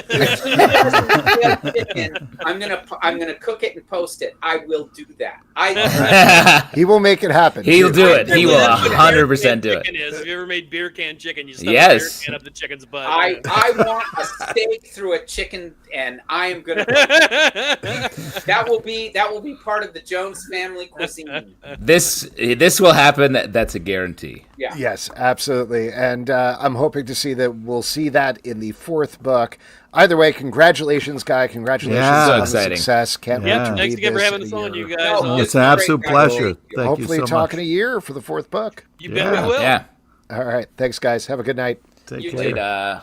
I'm gonna cook it and post it. I will do that. He will make it happen. He'll do it. He will 100% do it. Have you ever made beer can chicken? You stuff yes. a beer can up the chicken's butt. I want a steak through a chicken, and I am gonna. That will be part of the Jones family cuisine. This will happen. That's a guarantee. Yeah. Yes, absolutely. And I'm hoping to see that we'll see that in the fourth book. Either way, congratulations, Guy. Congratulations on the success. Can't wait to read Thanks again for having us on, you guys. It's an absolute pleasure. Thank hopefully you so talk much. in a year for the fourth book. You bet we will. Yeah. All right. Thanks, guys. Have a good night. Take care.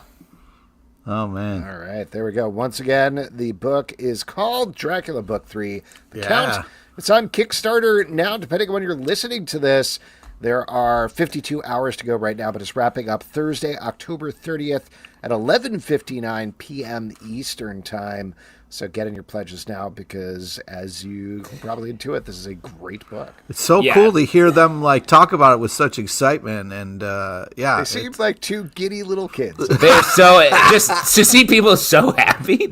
Oh, man. All right. There we go. Once again, the book is called Dracula Book III. The Count. It's on Kickstarter now, depending on when you're listening to this. There are 52 hours to go right now, but it's wrapping up Thursday, October 30th at 11:59 p.m. Eastern Time. So get in your pledges now, because as you probably intuit, this is a great book. It's so cool to hear them talk about it with such excitement, and they seem like two giddy little kids. They're so just to see people so happy.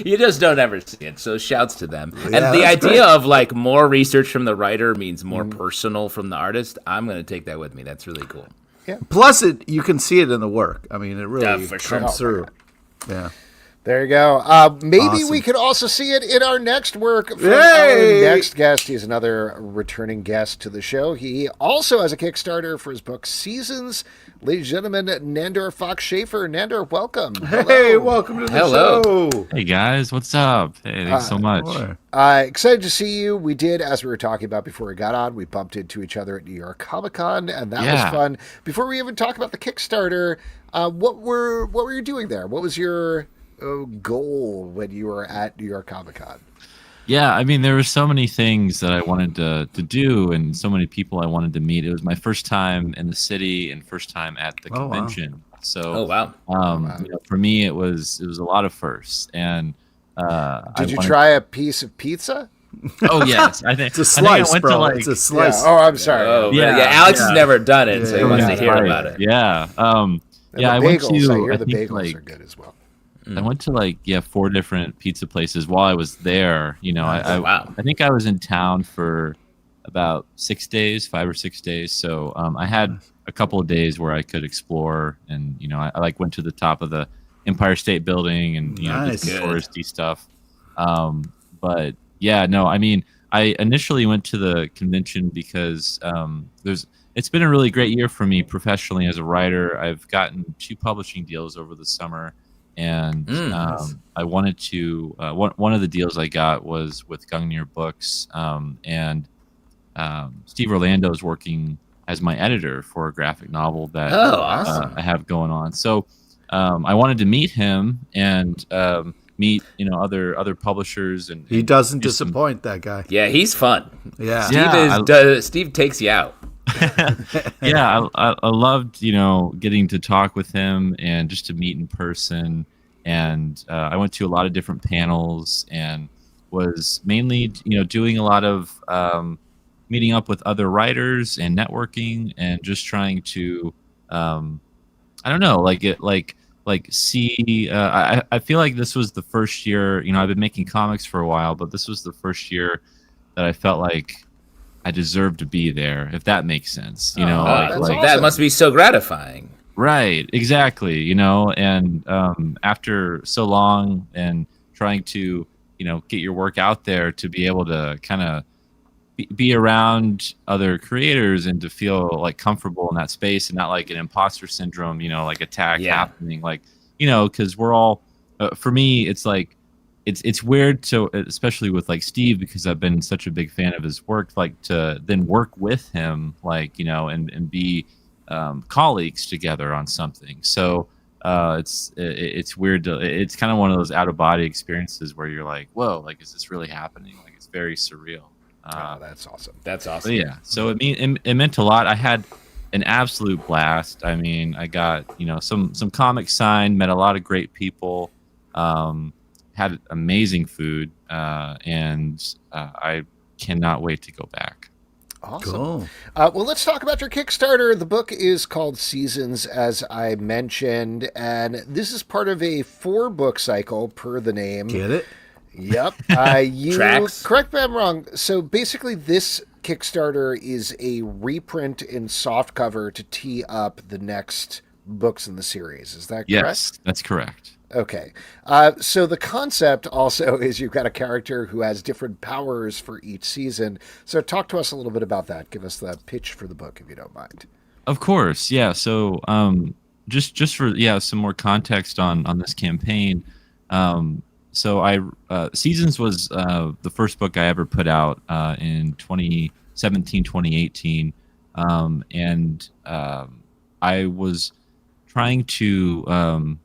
You just don't ever see it. So shouts to them. And the idea of more research from the writer means more personal from the artist. I'm going to take that with me. That's really cool. Yeah. Plus, you can see it in the work. I mean, it really comes through. Yeah. There you go. Maybe we could also see it in our next work from our next guest. He's another returning guest to the show. He also has a Kickstarter for his book Seasons. Ladies and gentlemen, Nandor Schaffer. Nandor, welcome. Hey, welcome to the show. Hey, guys. What's up? Hey, thanks so much. Excited to see you. We did, as we were talking about before we got on, we bumped into each other at New York Comic Con, and that was fun. Before we even talk about the Kickstarter, what were you doing there? What was your goal when you were at New York Comic Con? Yeah, I mean, there were so many things that I wanted to do, and so many people I wanted to meet. It was my first time in the city and first time at the convention. Wow. So, for me, it was a lot of firsts. And did you try a piece of pizza? Oh yes, I think it's a slice, bro. It's a slice. Yeah. Oh, I'm sorry. Alex has never done it, so he wants to hear about it. Yeah, I went to. I hear the bagels are good as well. I went to 4 different pizza places while I was there. I think I was in town for about 6 days, 5 or 6 days. So I had a couple of days where I could explore, and I like went to the top of the Empire State Building and did some touristy stuff. But yeah, no, I mean, I initially went to the convention because it's been a really great year for me professionally as a writer. I've gotten 2 publishing deals over the summer, and I wanted to. One of the deals I got was with Wagner Books, and Steve Orlando is working as my editor for a graphic novel that awesome. I have going on. So I wanted to meet him and meet other publishers, and he doesn't disappoint, that guy. Yeah, he's fun. Yeah, Steve takes you out. Yeah, I loved getting to talk with him and just to meet in person. And I went to a lot of different panels and was mainly doing a lot of meeting up with other writers and networking and just trying to I don't know, see. I feel like this was the first year. I've been making comics for a while, but this was the first year that I felt like I deserved to be there, if that makes sense. That must be so gratifying. Right, exactly. And after so long and trying to get your work out there, to be able to kind of be around other creators and to feel like comfortable in that space and not like an imposter syndrome, like attack happening, because we're all, for me, it's like, it's weird to, especially with like Steve, because I've been such a big fan of his work, like to then work with him, and be colleagues together on something. So it's weird it's kind of one of those out of body experiences where you're like, whoa, like, is this really happening? Like, it's very surreal. That's awesome. That's awesome. Yeah. So it meant a lot. I had an absolute blast. I mean, I got, some comics signed, met a lot of great people, had amazing food, and I cannot wait to go back. Awesome. Cool. Well, let's talk about your Kickstarter. The book is called Seasons, as I mentioned, and this is part of a 4-book cycle per the name. Get it? Yep. Correct me if I'm wrong. So basically, this Kickstarter is a reprint in softcover to tee up the next books in the series. Is that correct? Yes, that's correct. Okay. So the concept also is you've got a character who has different powers for each season. So talk to us a little bit about that. Give us the pitch for the book, if you don't mind. Of course. Yeah. So just for some more context on this campaign. So Seasons was the first book I ever put out in 2017, 2018. And I was trying to,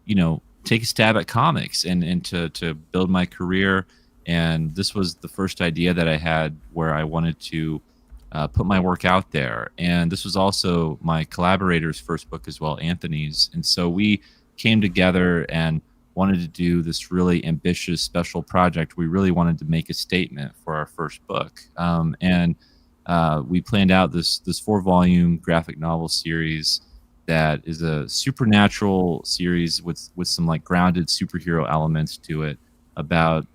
take a stab at comics and to build my career. And this was the first idea that I had where I wanted to put my work out there. And this was also my collaborator's first book as well, Anthony's. And so we came together and wanted to do this really ambitious special project. We really wanted to make a statement for our first book. And we planned out this 4-volume graphic novel series that is a supernatural series with some like grounded superhero elements to it, about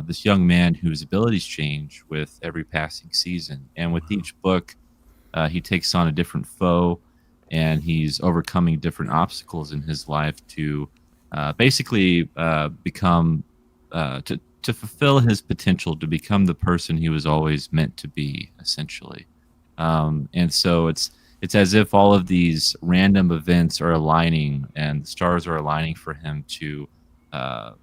this young man whose abilities change with every passing season. And with each book, he takes on a different foe, and he's overcoming different obstacles in his life to basically become to fulfill his potential to become the person he was always meant to be, essentially. And so it's as if all of these random events are aligning and the stars are aligning for him to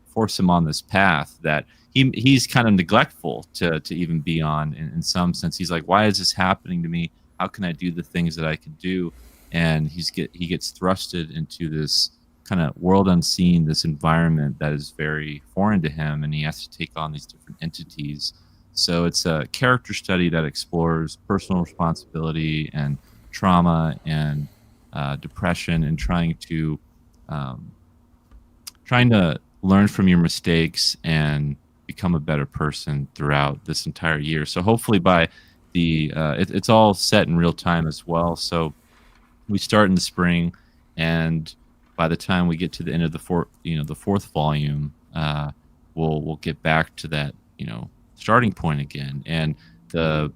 force him on this path that he's kind of neglectful to even be on in some sense. He's like, why is this happening to me? How can I do the things that I can do? And he gets thrusted into this kind of world unseen, this environment that is very foreign to him, and he has to take on these different entities. So it's a character study that explores personal responsibility and trauma and depression, and trying to learn from your mistakes and become a better person throughout this entire year. So hopefully by it's all set in real time as well. So we start in the spring, and by the time we get to the end of the fourth volume, we'll get back to that starting point again. And the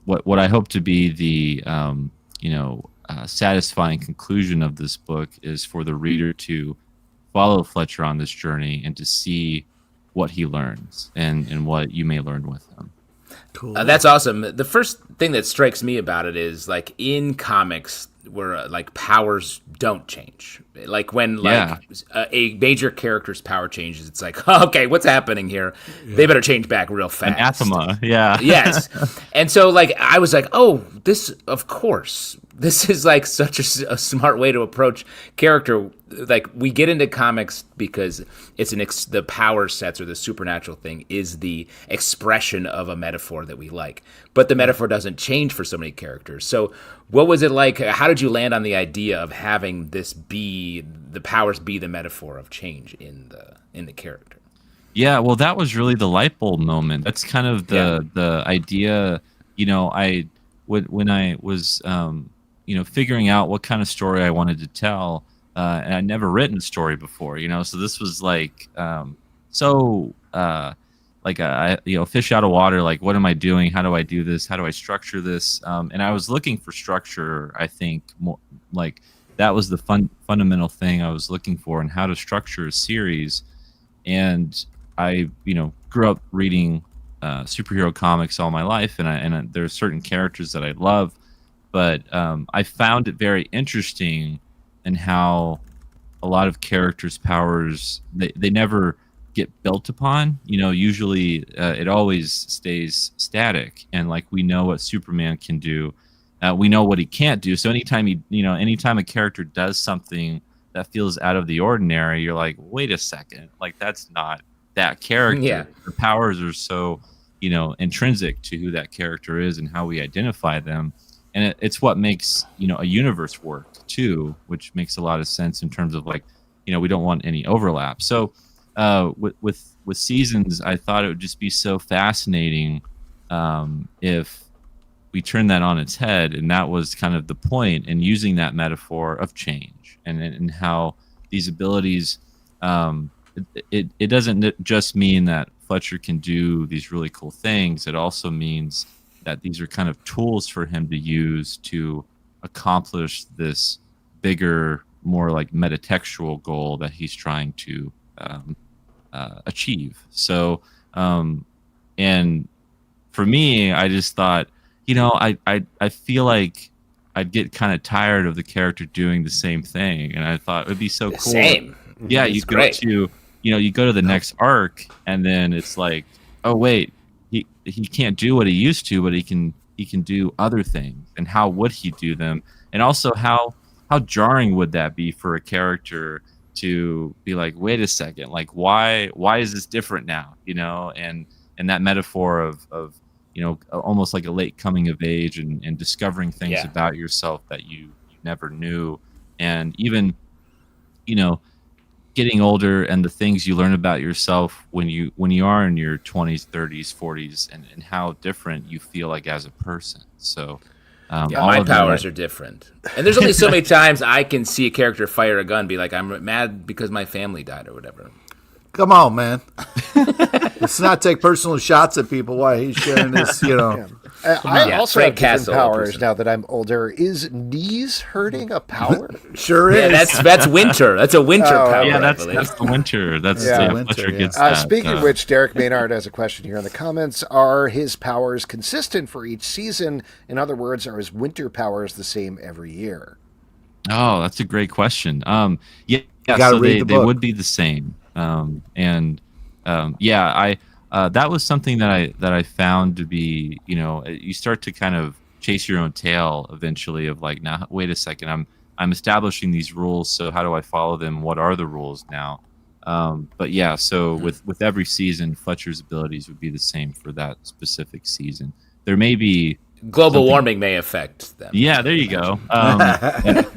what I hope to be the satisfying conclusion of this book is for the reader to follow Fletcher on this journey and to see what he learns and what you may learn with him. Cool. That's awesome. The first thing that strikes me about it is like in comics where like powers don't change. Like when a major character's power changes, it's like, okay, what's happening here? Yeah. They better change back real fast. Anathema, yeah. Yes. And so like I was like, oh, this, of course. This is like such a smart way to approach character. Like we get into comics because it's the power sets or the supernatural thing is the expression of a metaphor that we like. But the metaphor doesn't change for so many characters. So what was it like? How did you land on the idea of having this the powers be the metaphor of change in the character? Yeah, well, that was really the light bulb moment. That's kind of the idea. When I was figuring out what kind of story I wanted to tell, and I'd never written a story before. So this was like fish out of water. Like, what am I doing? How do I do this? How do I structure this? And I was looking for structure. I think more like that was the fundamental thing I was looking for, and how to structure a series. And I, grew up reading superhero comics all my life, and there are certain characters that I love, but I found it very interesting in how a lot of characters' powers they never get built upon. Usually it always stays static, and like we know what Superman can do, we know what he can't do. So anytime anytime a character does something that feels out of the ordinary, you're like, wait a second, like that's not that character. Yeah. The powers are so intrinsic to who that character is and how we identify them, and it's what makes a universe work too, which makes a lot of sense in terms of like we don't want any overlap. So with Seasons, I thought it would just be so fascinating if we turn that on its head, and that was kind of the point, and using that metaphor of change and how these abilities it doesn't just mean that Fletcher can do these really cool things. It also means that these are kind of tools for him to use to accomplish this bigger, more like metatextual goal that he's trying to achieve. So, and for me, I just thought, I feel like I'd get kind of tired of the character doing the same thing, and I thought it would be so cool. Same. Yeah, you go to you go to the next arc, and then it's like, oh wait, he can't do what he used to, but he can do other things, and how would he do them? And also how jarring would that be for a character to be like, wait a second, like why is this different now? And that metaphor of almost like a late coming of age and discovering things about yourself that you never knew, and even getting older and the things you learn about yourself when you are in your 20s, 30s, 40s, and how different you feel like as a person. So my powers are different, and there's only so many times I can see a character fire a gun and be like, I'm mad because my family died or whatever. Come on, man. Let's not take personal shots at people while he's sharing this, I also have different powers now that I'm older. Is knees hurting a power? Sure is. Yeah, that's winter. That's a winter power. Yeah, that's the winter. That's the winter gets that. Speaking of which, Derek Maynard has a question here in the comments. Are his powers consistent for each season? In other words, are his winter powers the same every year? Oh, that's a great question. So they would be the same. That was something that I found to be, you start to kind of chase your own tail eventually of like, now wait a second, I'm establishing these rules, so how do I follow them? What are the rules now? With every season, Fletcher's abilities would be the same for that specific season. There may be global warming may affect them. Yeah, there you go.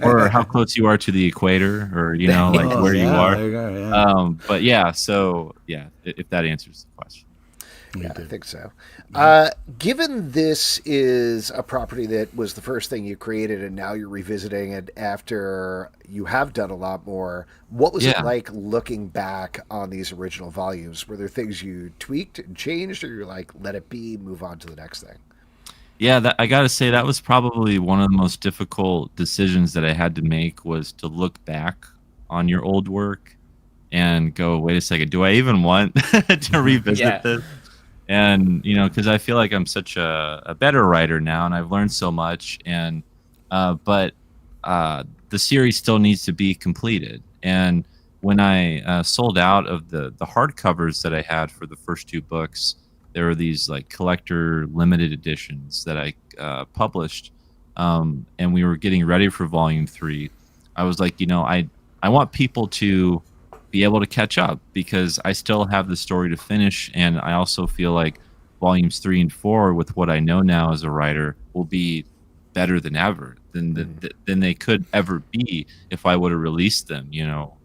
Or how close you are to the equator, or where you are. There you go, yeah. If that answers the question. Yeah, I think so. Given this is a property that was the first thing you created, and now you're revisiting it after you have done a lot more, what was it like looking back on these original volumes? Were there things you tweaked and changed, or you're like, let it be, move on to the next thing? Yeah, I gotta say that was probably one of the most difficult decisions that I had to make, was to look back on your old work and go, wait a second, do I even want to revisit this? And because I feel like I'm such a better writer now, and I've learned so much, and but the series still needs to be completed. And when I sold out of the hardcovers that I had for the first 2 books, there were these like collector limited editions that I published, and we were getting ready for volume 3. I was like, I want people to be able to catch up, because I still have the story to finish, and I also feel like volumes 3 and 4, with what I know now as a writer, will be better than ever than they could ever be if I would have released them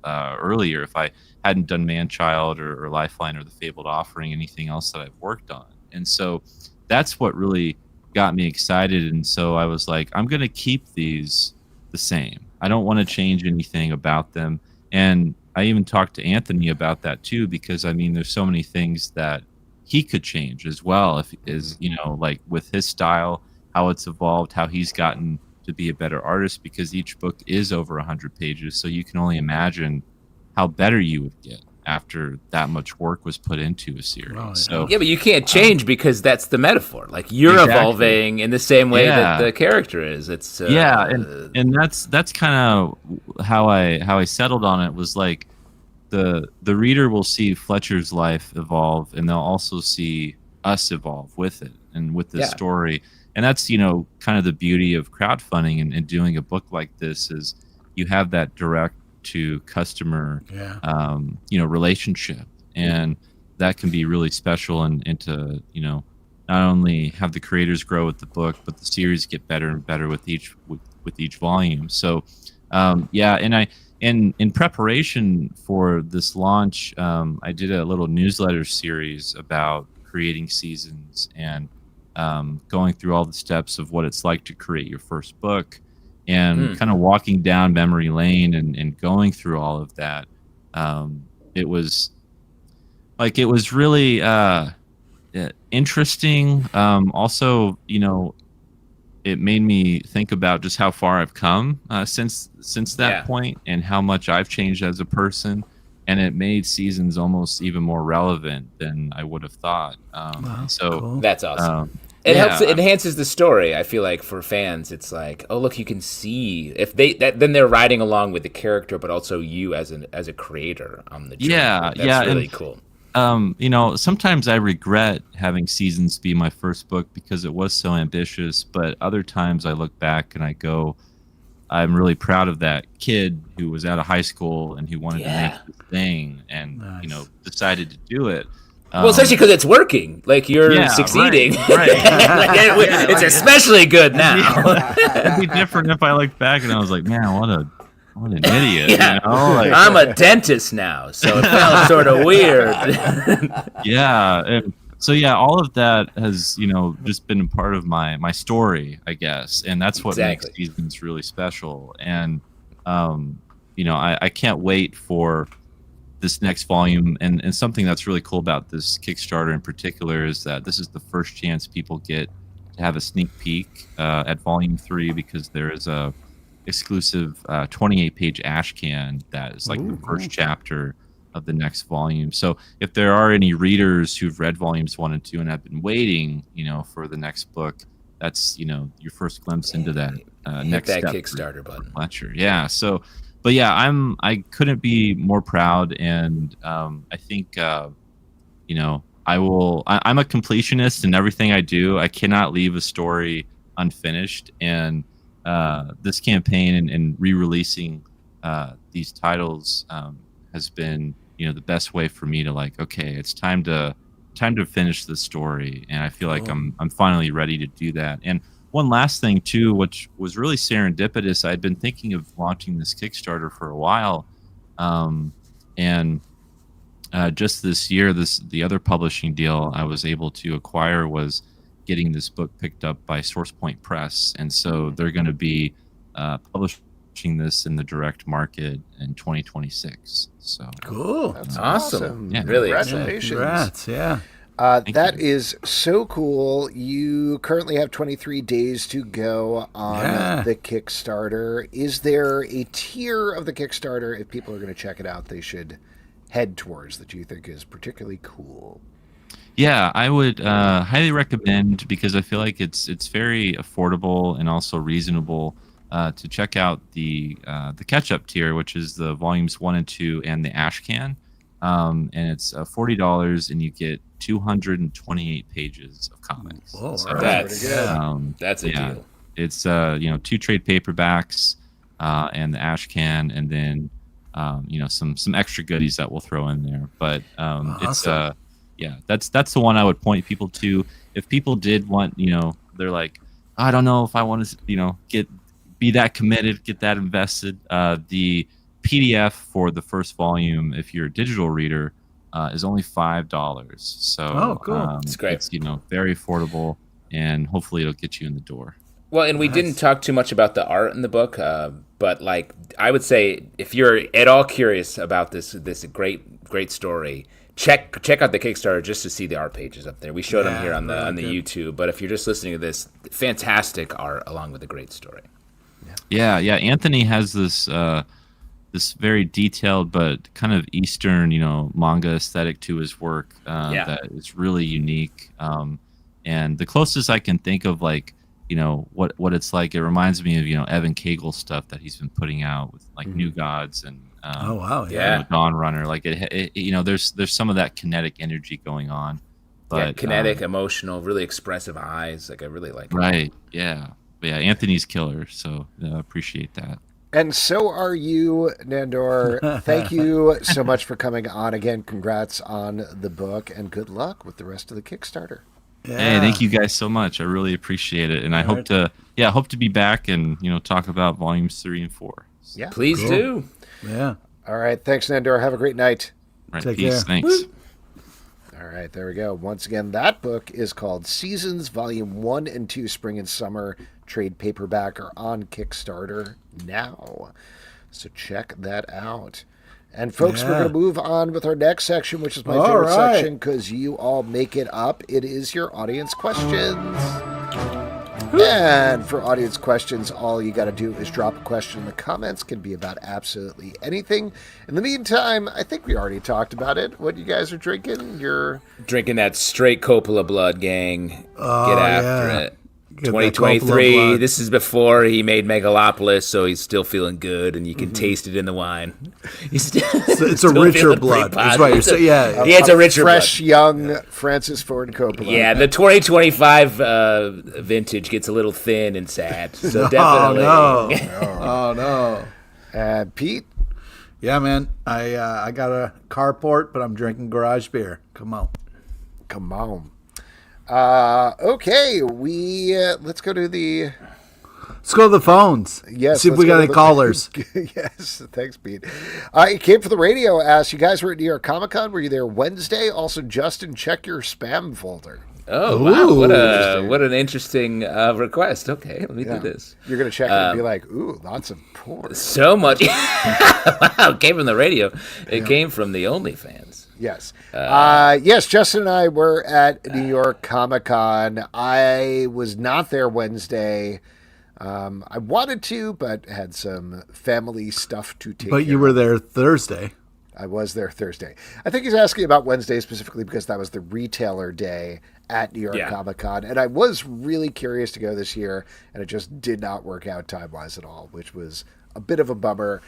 earlier, if I hadn't done Man-Child or Lifeline or The Fabled Offering, anything else that I've worked on. And so that's what really got me excited. And so I was like, I'm going to keep these the same. I don't want to change anything about them. And I even talked to Anthony about that too, because there's so many things that he could change as well, like with his style, how it's evolved, how he's gotten to be a better artist, because each book is over 100 pages. So you can only imagine how better you would get after that much work was put into a series. Oh, yeah. So but you can't change because that's the metaphor. Like you're evolving in the same way that the character is. It's and that's kind of how I settled on it. Was like the reader will see Fletcher's life evolve, and they'll also see us evolve with it and with the story. And that's kind of the beauty of crowdfunding and doing a book like this, is you have that direct to customer relationship, and that can be really special, and to not only have the creators grow with the book, but the series get better and better with each volume. So and I in preparation for this launch, I did a little newsletter series about creating Seasons, and going through all the steps of what it's like to create your first book, and kind of walking down memory lane and going through all of that. It was really interesting. Also, it made me think about just how far I've come since that point, and how much I've changed as a person. And it made Seasons almost even more relevant than I would have thought. So cool. That's awesome. It helps. It enhances the story. I feel like for fans, it's like, oh look, you can see if then they're riding along with the character, but also you as a creator on the journey. That's really cool. Sometimes I regret having Seasons be my first book because it was so ambitious, but other times I look back and I go, I'm really proud of that kid who was out of high school and who wanted to make this thing, and decided to do it. Well, especially because it's working. Like you're succeeding. Right. It's especially good now. It'd be different if I looked back and I was like, man, what an idiot. I'm a dentist now, so it felt sort of weird. So all of that has just been a part of my story, I guess, and that's what makes Seasons really special. And I can't wait for this next volume, and something that's really cool about this Kickstarter in particular is that this is the first chance people get to have a sneak peek at volume 3, because there is a exclusive 28-page ash can that is like the first chapter of the next volume. So if there are any readers who've read volumes 1 and 2 and have been waiting for the next book, that's your first glimpse into that next that step Kickstarter button. Fletcher. But I couldn't be more proud, and I think I'm a completionist in everything I do. I cannot leave a story unfinished, and this campaign and re-releasing these titles has been the best way for me to okay, it's time to finish the story, and I feel like I'm finally ready to do that. And one last thing too, which was really serendipitous, I'd been thinking of launching this Kickstarter for a while, and just this year, the other publishing deal I was able to acquire was getting this book picked up by SourcePoint Press, and so they're going to be publishing this in the direct market in 2026. So cool, that's awesome. Yeah, really congratulations. Congrats, yeah. That is so cool. You currently have 23 days to go on the Kickstarter. Is there a tier of the Kickstarter, if people are going to check it out, they should head towards that you think is particularly cool? Yeah, I would highly recommend, because I feel like it's very affordable and also reasonable, to check out the catch-up tier, which is the volumes 1 and 2 and the Ash Can. And it's $40, and you get 228 pages of comics. Whoa, so that's a deal. It's 2 trade paperbacks and the Ash Can, and then some extra goodies that we'll throw in there. But awesome. That's the one I would point people to. If people did want, they're like, I don't know if I want to, be that committed, get that invested. The PDF for the first volume, if you're a digital reader, is only $5. So cool. It's great. It's very affordable, and hopefully it'll get you in the door. Well, and we didn't talk too much about the art in the book, but like I would say, if you're at all curious about this great story, check out the Kickstarter just to see the art pages up there. We showed them here on the YouTube, but if you're just listening to this, fantastic art along with a great story. Yeah. Anthony has this very detailed but kind of Eastern, manga aesthetic to his work that is really unique. And the closest I can think of, like, what it's like, it reminds me of, Evan Cagle stuff that he's been putting out with like New Gods and Dawn Runner. Like there's some of that kinetic energy going on. But, kinetic, emotional, really expressive eyes. Like I really like it. Right. Yeah. But yeah, Anthony's killer, so appreciate that. And so are you, Nandor. Thank you so much for coming on again. Congrats on the book, and good luck with the rest of the Kickstarter. Yeah. Hey, thank you guys so much. I really appreciate it, and I hope to be back and talk about volumes 3 and 4. Yeah, please do. Yeah. All right. Thanks, Nandor. Have a great night. Right, Take peace. care. Thanks. Woo. All right, there we go. Once again, that book is called Seasons, Volume 1 and 2, Spring and Summer. Trade paperback are on Kickstarter now. So check that out. And folks, we're going to move on with our next section, which is my favorite section, because you all make it up. It is your audience questions. And for audience questions, all you got to do is drop a question in the comments. Can be about absolutely anything. In the meantime, I think we already talked about it. What you guys are drinking? You're drinking that straight Coppola blood, gang. Get after it. Get 2023. This is before he made Megalopolis, so he's still feeling good, and you can taste it in the wine. It's a richer blood. That's right. You're saying, it's a richer fresh, blood. young Francis Ford Coppola. Yeah, the 2025 vintage gets a little thin and sad. So definitely. Oh no. Pete? Yeah, man. I got a carport, but I'm drinking garage beer. Come on. Okay, let's go to the phones. Yes, see if we got any callers. Yes, thanks, Pete. It came for the radio. Asked, you guys were at New York Comic Con. Were you there Wednesday? Also, Justin, check your spam folder. Oh, wow. What an interesting request. Okay, let me do this. You're going to check it and be like, ooh, lots of porn. So much. Wow, it came from the radio. It came from the OnlyFans. Yes. Yes, Justin and I were at New York Comic Con. I was not there Wednesday. I wanted to, but had some family stuff to take care of. But you were there Thursday. I was there Thursday. I think he's asking about Wednesday specifically because that was the retailer day at New York Comic Con. And I was really curious to go this year, and it just did not work out time-wise at all, which was a bit of a bummer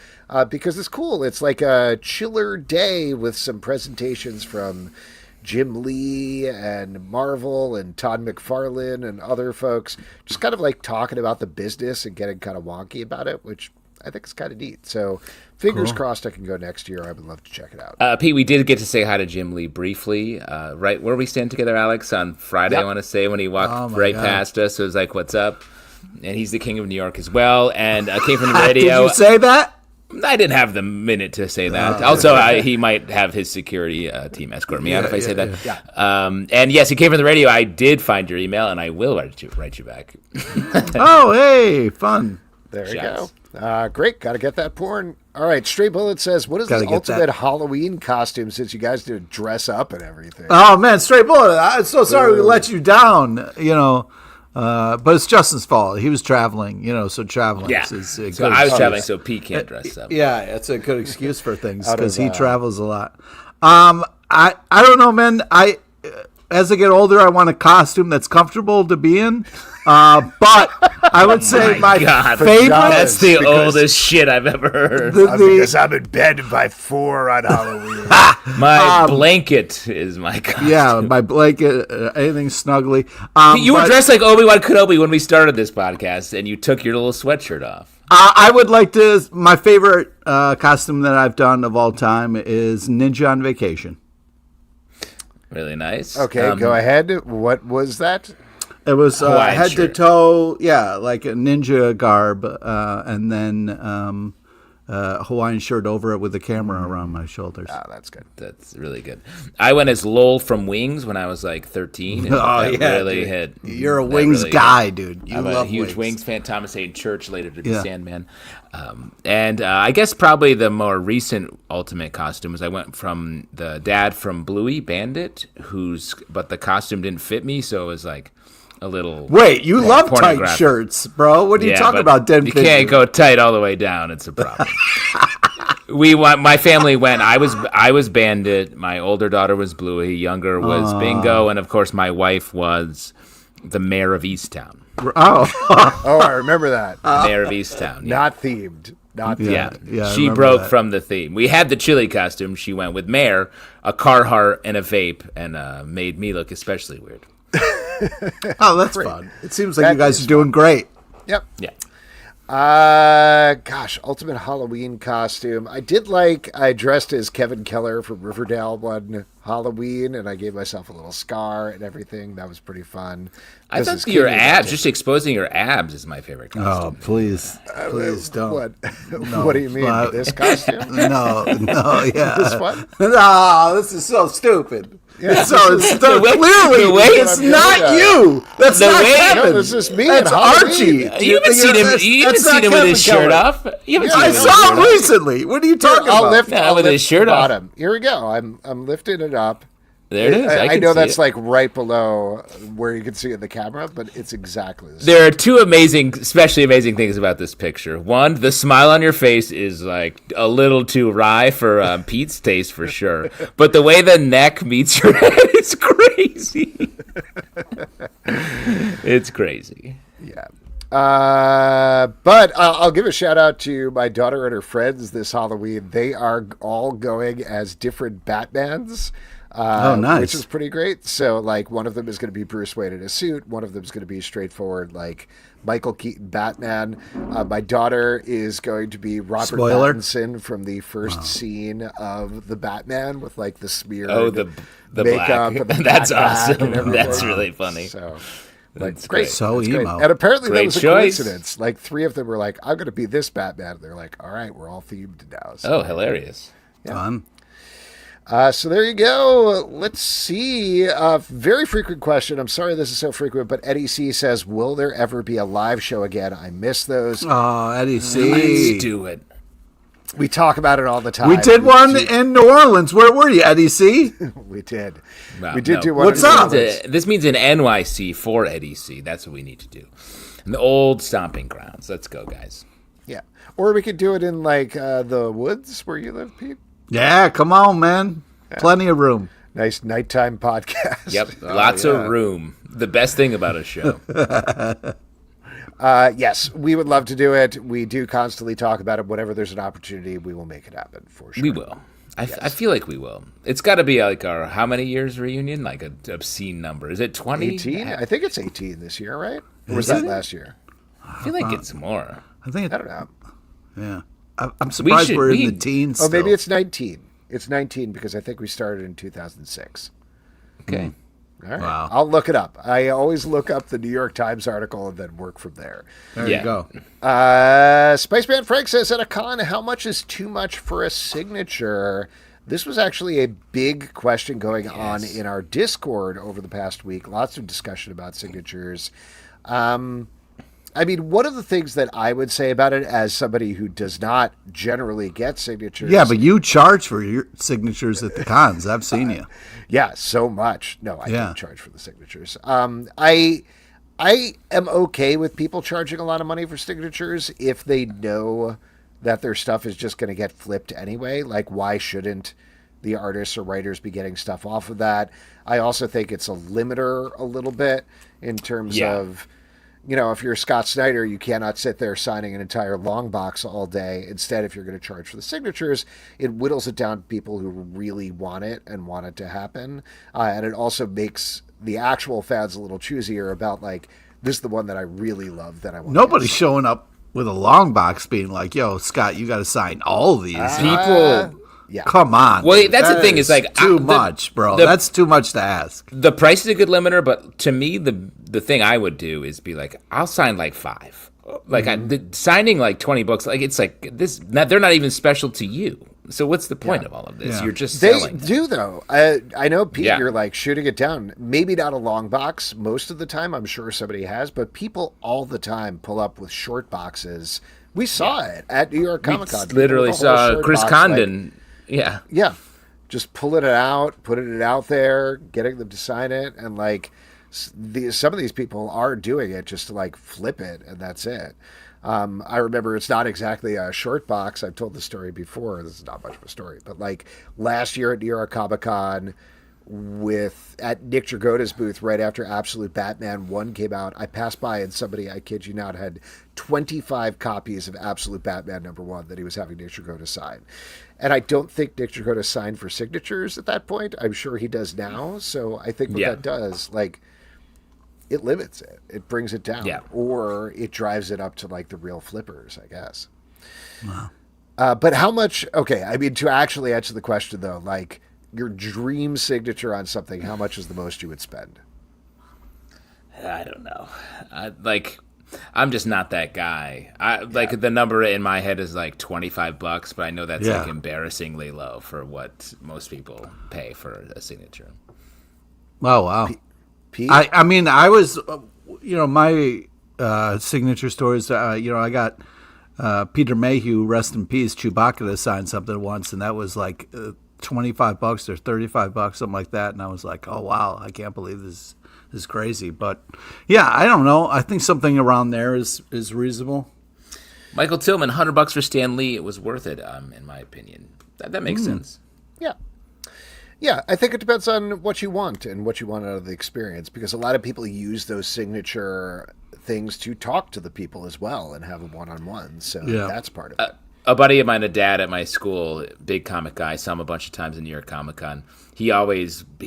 because it's cool. It's like a chiller day with some presentations from Jim Lee and Marvel and Todd McFarlane and other folks, just kind of like talking about the business and getting kind of wonky about it, which I think is kind of neat. So fingers crossed I can go next year. I would love to check it out. Pete, we did get to say hi to Jim Lee briefly, right where we stand together, Alex, on Friday, I want to say, when he walked past us. So it was like, what's up? And he's the king of New York as well. And came from the radio. Did you say that? I didn't have the minute to say that. Also, he might have his security team escort me out if I say that. Yeah. And yes, he came from the radio. I did find your email, and I will write you back. Oh, hey, fun. There you go. Great. Got to get that porn. All right. Stray Bullet says, what is the ultimate Halloween costume since you guys did dress up and everything? Oh, man. Stray Bullet. I'm so sorry we let you down, but it's Justin's fault. He was traveling, so traveling is a good so I was traveling, so Pete can't dress up. Yeah, it's a good excuse for things because he travels a lot. I don't know, man. As I get older, I want a costume that's comfortable to be in. But I would say my favorite. That's the oldest shit I've ever heard. Because I'm in bed by 4 on Halloween. My blanket is my costume. Yeah, my blanket, anything snuggly. You were dressed like Obi-Wan Kenobi when we started this podcast, and you took your little sweatshirt off. I would like to. My favorite costume that I've done of all time is Ninja on Vacation. Really nice. Okay, go ahead. What was that? It was head to toe, like a ninja garb, and then Hawaiian shirt over it with the camera around my shoulders. Oh, that's good. That's really good. I went as Lowell from Wings when I was like 13. And really hit. You're a Wings guy, dude. I'm a huge Wings fan. Thomas Hayden Church, later to be Sandman. And I guess probably the more recent ultimate costume is I went from the dad from Bluey, Bandit, but the costume didn't fit me, so it was like a little. Wait, you love tight shirts, bro. What are you talking about? You can't go tight all the way down. It's a problem. My family went. I was Bandit. My older daughter was Bluey. Younger was Bingo, and of course my wife was the mayor of Easttown. Oh, I remember that. Mayor of Easttown. Yeah. Not themed. Not themed. Yeah. She broke from the theme. We had the chili costume. She went with Mayor, a Carhartt, and a vape, and made me look especially weird. Oh, that's fun. It seems like you guys are doing great. Yep. Yeah. Gosh, ultimate Halloween costume. I dressed as Kevin Keller from Riverdale one Halloween, and I gave myself a little scar and everything. That was pretty fun. I thought your abs, just exposing your abs is my favorite costume. Oh, please don't. What? No, what do you mean? This costume? No, yeah. This one? No, this is so stupid. Yeah. So it's clearly it's not you. That's not Kevin. No, this is me. That's Archie. You haven't seen him. You haven't seen him with his shirt off. I saw him recently. What are you talking about? I'll lift his shirt off. Bottom. Here we go. I'm lifting it up. There it is. I know that's like right below where you can see it in the camera, but it's exactly the same. There are two especially amazing things about this picture. One, the smile on your face is like a little too wry for Pete's taste for sure. But the way the neck meets your head is crazy. It's crazy. Yeah. But I'll give a shout out to my daughter and her friends this Halloween. They are all going as different Batmans. Nice. Which is pretty great. So, like, one of them is going to be Bruce Wayne in a suit. One of them is going to be straightforward, like, Michael Keaton Batman. My daughter is going to be Robert Pattinson from the first scene of the Batman with, like, the smear. Oh, the makeup. Black. And That's awesome. That's really funny. So, that's great. So that's emo. great. And apparently that was a choice. coincidence. Like, 3 of them were like, I'm going to be this Batman. And they're like, all right, we're all themed now. So, hilarious. Yeah. Fun. So there you go. Let's see. Very frequent question. I'm sorry this is so frequent, but Eddie C says, will there ever be a live show again? I miss those. Oh, Eddie C. Let's do it. We talk about it all the time. We did one in New Orleans. Where were you, Eddie C? We did. Well, we did do one. What's up? This means an NYC for Eddie C. That's what we need to do. In the old stomping grounds. Let's go, guys. Yeah. Or we could do it in, like, the woods where you live, Pete. Yeah, come on, man. Yeah. Plenty of room. Nice nighttime podcast. Yep, lots of room. The best thing about a show. Yes, we would love to do it. We do constantly talk about it. Whenever there's an opportunity, we will make it happen for sure. We will. I feel like we will. It's got to be like our how many years reunion? Like an obscene number. Is it 20? 18? I think it's 18 this year, right? Or was that last year? I feel like it's more. I don't know. Yeah. I'm surprised we're in the teens still. Oh, maybe it's 19. It's 19 because I think we started in 2006. Okay. All right. Wow. I'll look it up. I always look up the New York Times article and then work from there. There you go. Spiceman Frank says, at a con, how much is too much for a signature? This was actually a big question going on in our Discord over the past week. Lots of discussion about signatures. I mean, one of the things that I would say about it as somebody who does not generally get signatures. Yeah, but you charge for your signatures at the cons. I've seen you. Yeah, so much. No, I don't charge for the signatures. I am okay with people charging a lot of money for signatures if they know that their stuff is just going to get flipped anyway. Like, why shouldn't the artists or writers be getting stuff off of that? I also think it's a limiter a little bit in terms of, you know, if you're Scott Snyder, you cannot sit there signing an entire long box all day. Instead, if you're going to charge for the signatures, it whittles it down to people who really want it and want it to happen. And it also makes the actual fans a little choosier about, like, this is the one that I really love that I want. Nobody's showing up with a long box being like, yo, Scott, you got to sign all these. People... Yeah. Come on. Well, that's the thing. Is like too much, bro. That's too much to ask. The price is a good limiter, but to me, the thing I would do is be like, I'll sign like 5. Like signing like 20 books, like it's like this. They're not even special to you. So what's the point of all of this? Yeah. You're just They selling. do though. I know, Pete. You're like shooting it down. Maybe not a long box most of the time. I'm sure somebody has, but people all the time pull up with short boxes. We saw it at New York Comic Con. We literally saw Chris Condon. Yeah. Just pulling it out, putting it out there, getting them to sign it. And like some of these people are doing it just to like flip it. And that's it. I remember it's not exactly a short box. I've told the story before. This is not much of a story, but like last year at New York Comic Con at Nick Dragota's booth right after Absolute Batman 1 came out, I passed by and somebody, I kid you not, had 25 copies of Absolute Batman #1 that he was having Nick Dragota sign. And I don't think Nick Dragota signed for signatures at that point. I'm sure he does now. So I think what that does, like, it limits it. It brings it down. Or it drives it up to, like, the real flippers, I guess. Wow. But how much... Okay, I mean, to actually answer the question, though, like, your dream signature on something, how much is the most you would spend? I don't know. I'm just not that guy. Like the number in my head is like $25, but I know that's like embarrassingly low for what most people pay for a signature. Oh, wow. Pete? I mean, I was, my signature stories, I got Peter Mayhew, rest in peace, Chewbacca to sign something once, and that was like $25 or $35, something like that. And I was like, oh, wow, I can't believe this is crazy. But yeah, I don't know. I think something around there is reasonable. Michael Tillman, $100 for Stan Lee. It was worth it, in my opinion. That makes sense. Yeah. Yeah, I think it depends on what you want and what you want out of the experience, because a lot of people use those signature things to talk to the people as well and have a one-on-one. So that's part of it. A buddy of mine, a dad at my school, big comic guy, saw him a bunch of times in New York Comic Con. He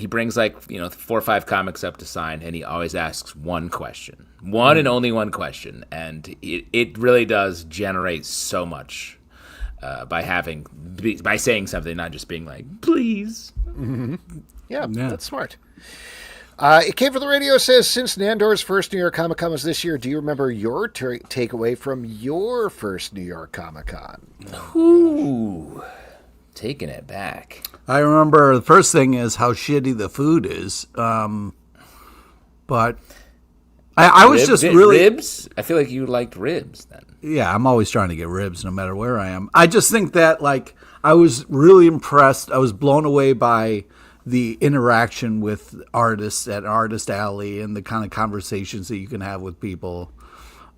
brings like 4 or 5 comics up to sign, and he always asks one question, and only one question, and it really does generate so much by saying something, not just being like, please. Mm-hmm. Yeah, that's smart. It came from the radio. Says, since Nandor's first New York Comic Con was this year, do you remember your takeaway from your first New York Comic Con? Ooh, taking it back. I remember the first thing is how shitty the food is. But I was just really... Ribs? I feel like you liked ribs then. Yeah, I'm always trying to get ribs no matter where I am. I just think that, like, I was really impressed. I was blown away by the interaction with artists at Artist Alley and the kind of conversations that you can have with people.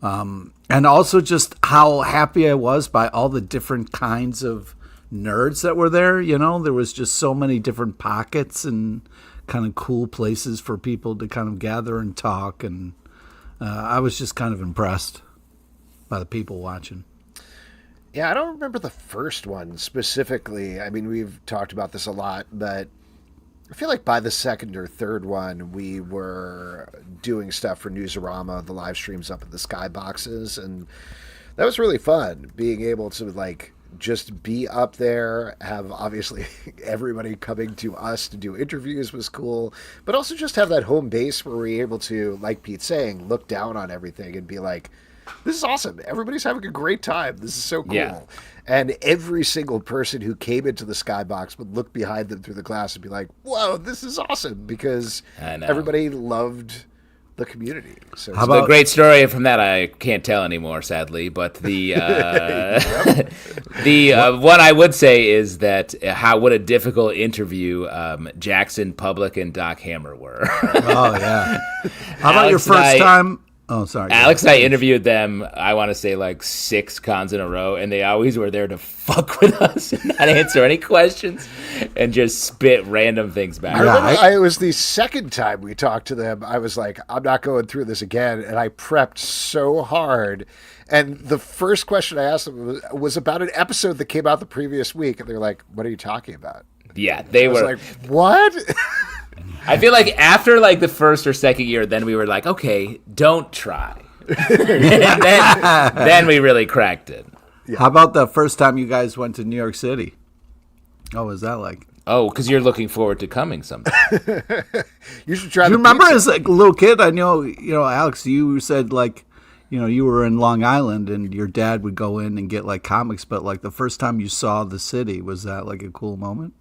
And also just how happy I was by all the different kinds of nerds that were there. There was just so many different pockets and kind of cool places for people to kind of gather and talk. And I was just kind of impressed by the people watching. Yeah, I don't remember the first one specifically. I mean, we've talked about this a lot, but I feel like by the second or third one, we were doing stuff for Newsarama, the live streams up at the skyboxes, and that was really fun, being able to, like, just be up there, have obviously everybody coming to us to do interviews was cool, but also just have that home base where we're able to, like Pete's saying, look down on everything and be like, this is awesome. Everybody's having a great time. This is so cool. Yeah. And every single person who came into the skybox would look behind them through the glass and be like, whoa, this is awesome, because everybody loved the community. So how about the great story from that? I can't tell anymore, sadly. But the one I would say is that what a difficult interview Jackson Public and Doc Hammer were. Oh yeah. How about your first time? Oh, sorry. Alex and I interviewed them, I want to say like 6 cons in a row, and they always were there to fuck with us and not answer any questions and just spit random things back. I remember it was the second time we talked to them. I was like, I'm not going through this again. And I prepped so hard. And the first question I asked them was about an episode that came out the previous week. And they were like, what are you talking about? Yeah, they were like, what? I feel like after like the first or second year, then we were like, okay, don't try. And then we really cracked it. Yeah. How about the first time you guys went to New York City? Oh, what was that like? Oh, because you're looking forward to coming someday. You should try. Do you remember as like a little kid? I know, Alex, you said like, you were in Long Island and your dad would go in and get like comics, but like the first time you saw the city, was that like a cool moment?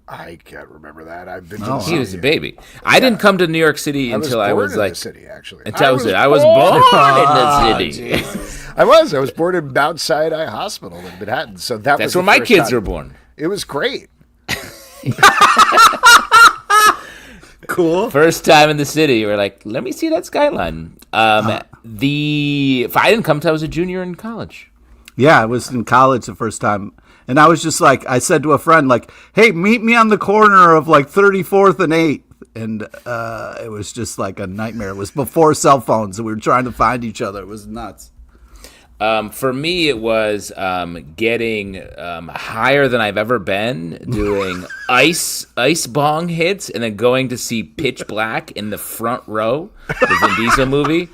I can't remember that. I've been. He was a baby. I didn't come to New York City until I was like the city. Actually, I was born in the city. I was born in Mount Sinai Hospital in Manhattan. So that's where my kids were born. It was great. Cool. First time in the city, we're like, let me see that skyline. I didn't come till I was a junior in college. Yeah, I was in college the first time. And I was just like, I said to a friend, like, hey, meet me on the corner of like 34th and 8th. And it was just like a nightmare. It was before cell phones, and we were trying to find each other. It was nuts. For me, it was getting higher than I've ever been, doing ice bong hits, and then going to see Pitch Black in the front row, the Vin Diesel movie.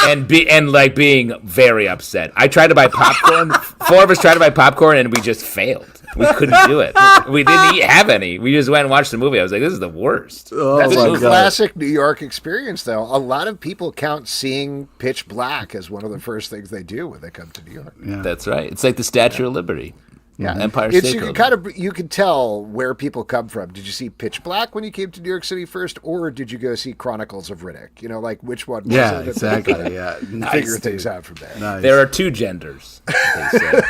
And being very upset. I tried to buy popcorn. 4 of us tried to buy popcorn, and we just failed. We couldn't do it. We didn't have any. We just went and watched the movie. I was like, this is the worst. That's a classic New York experience, though. A lot of people count seeing Pitch Black as one of the first things they do when they come to New York. Yeah. That's right. It's like the Statue of Liberty. Yeah, Empire State Building. You can tell where people come from. Did you see Pitch Black when you came to New York City first, or did you go see Chronicles of Riddick? Like which one? Was it? Exactly. Yeah, figure things out from there. Nice. There are 2 genders. They say.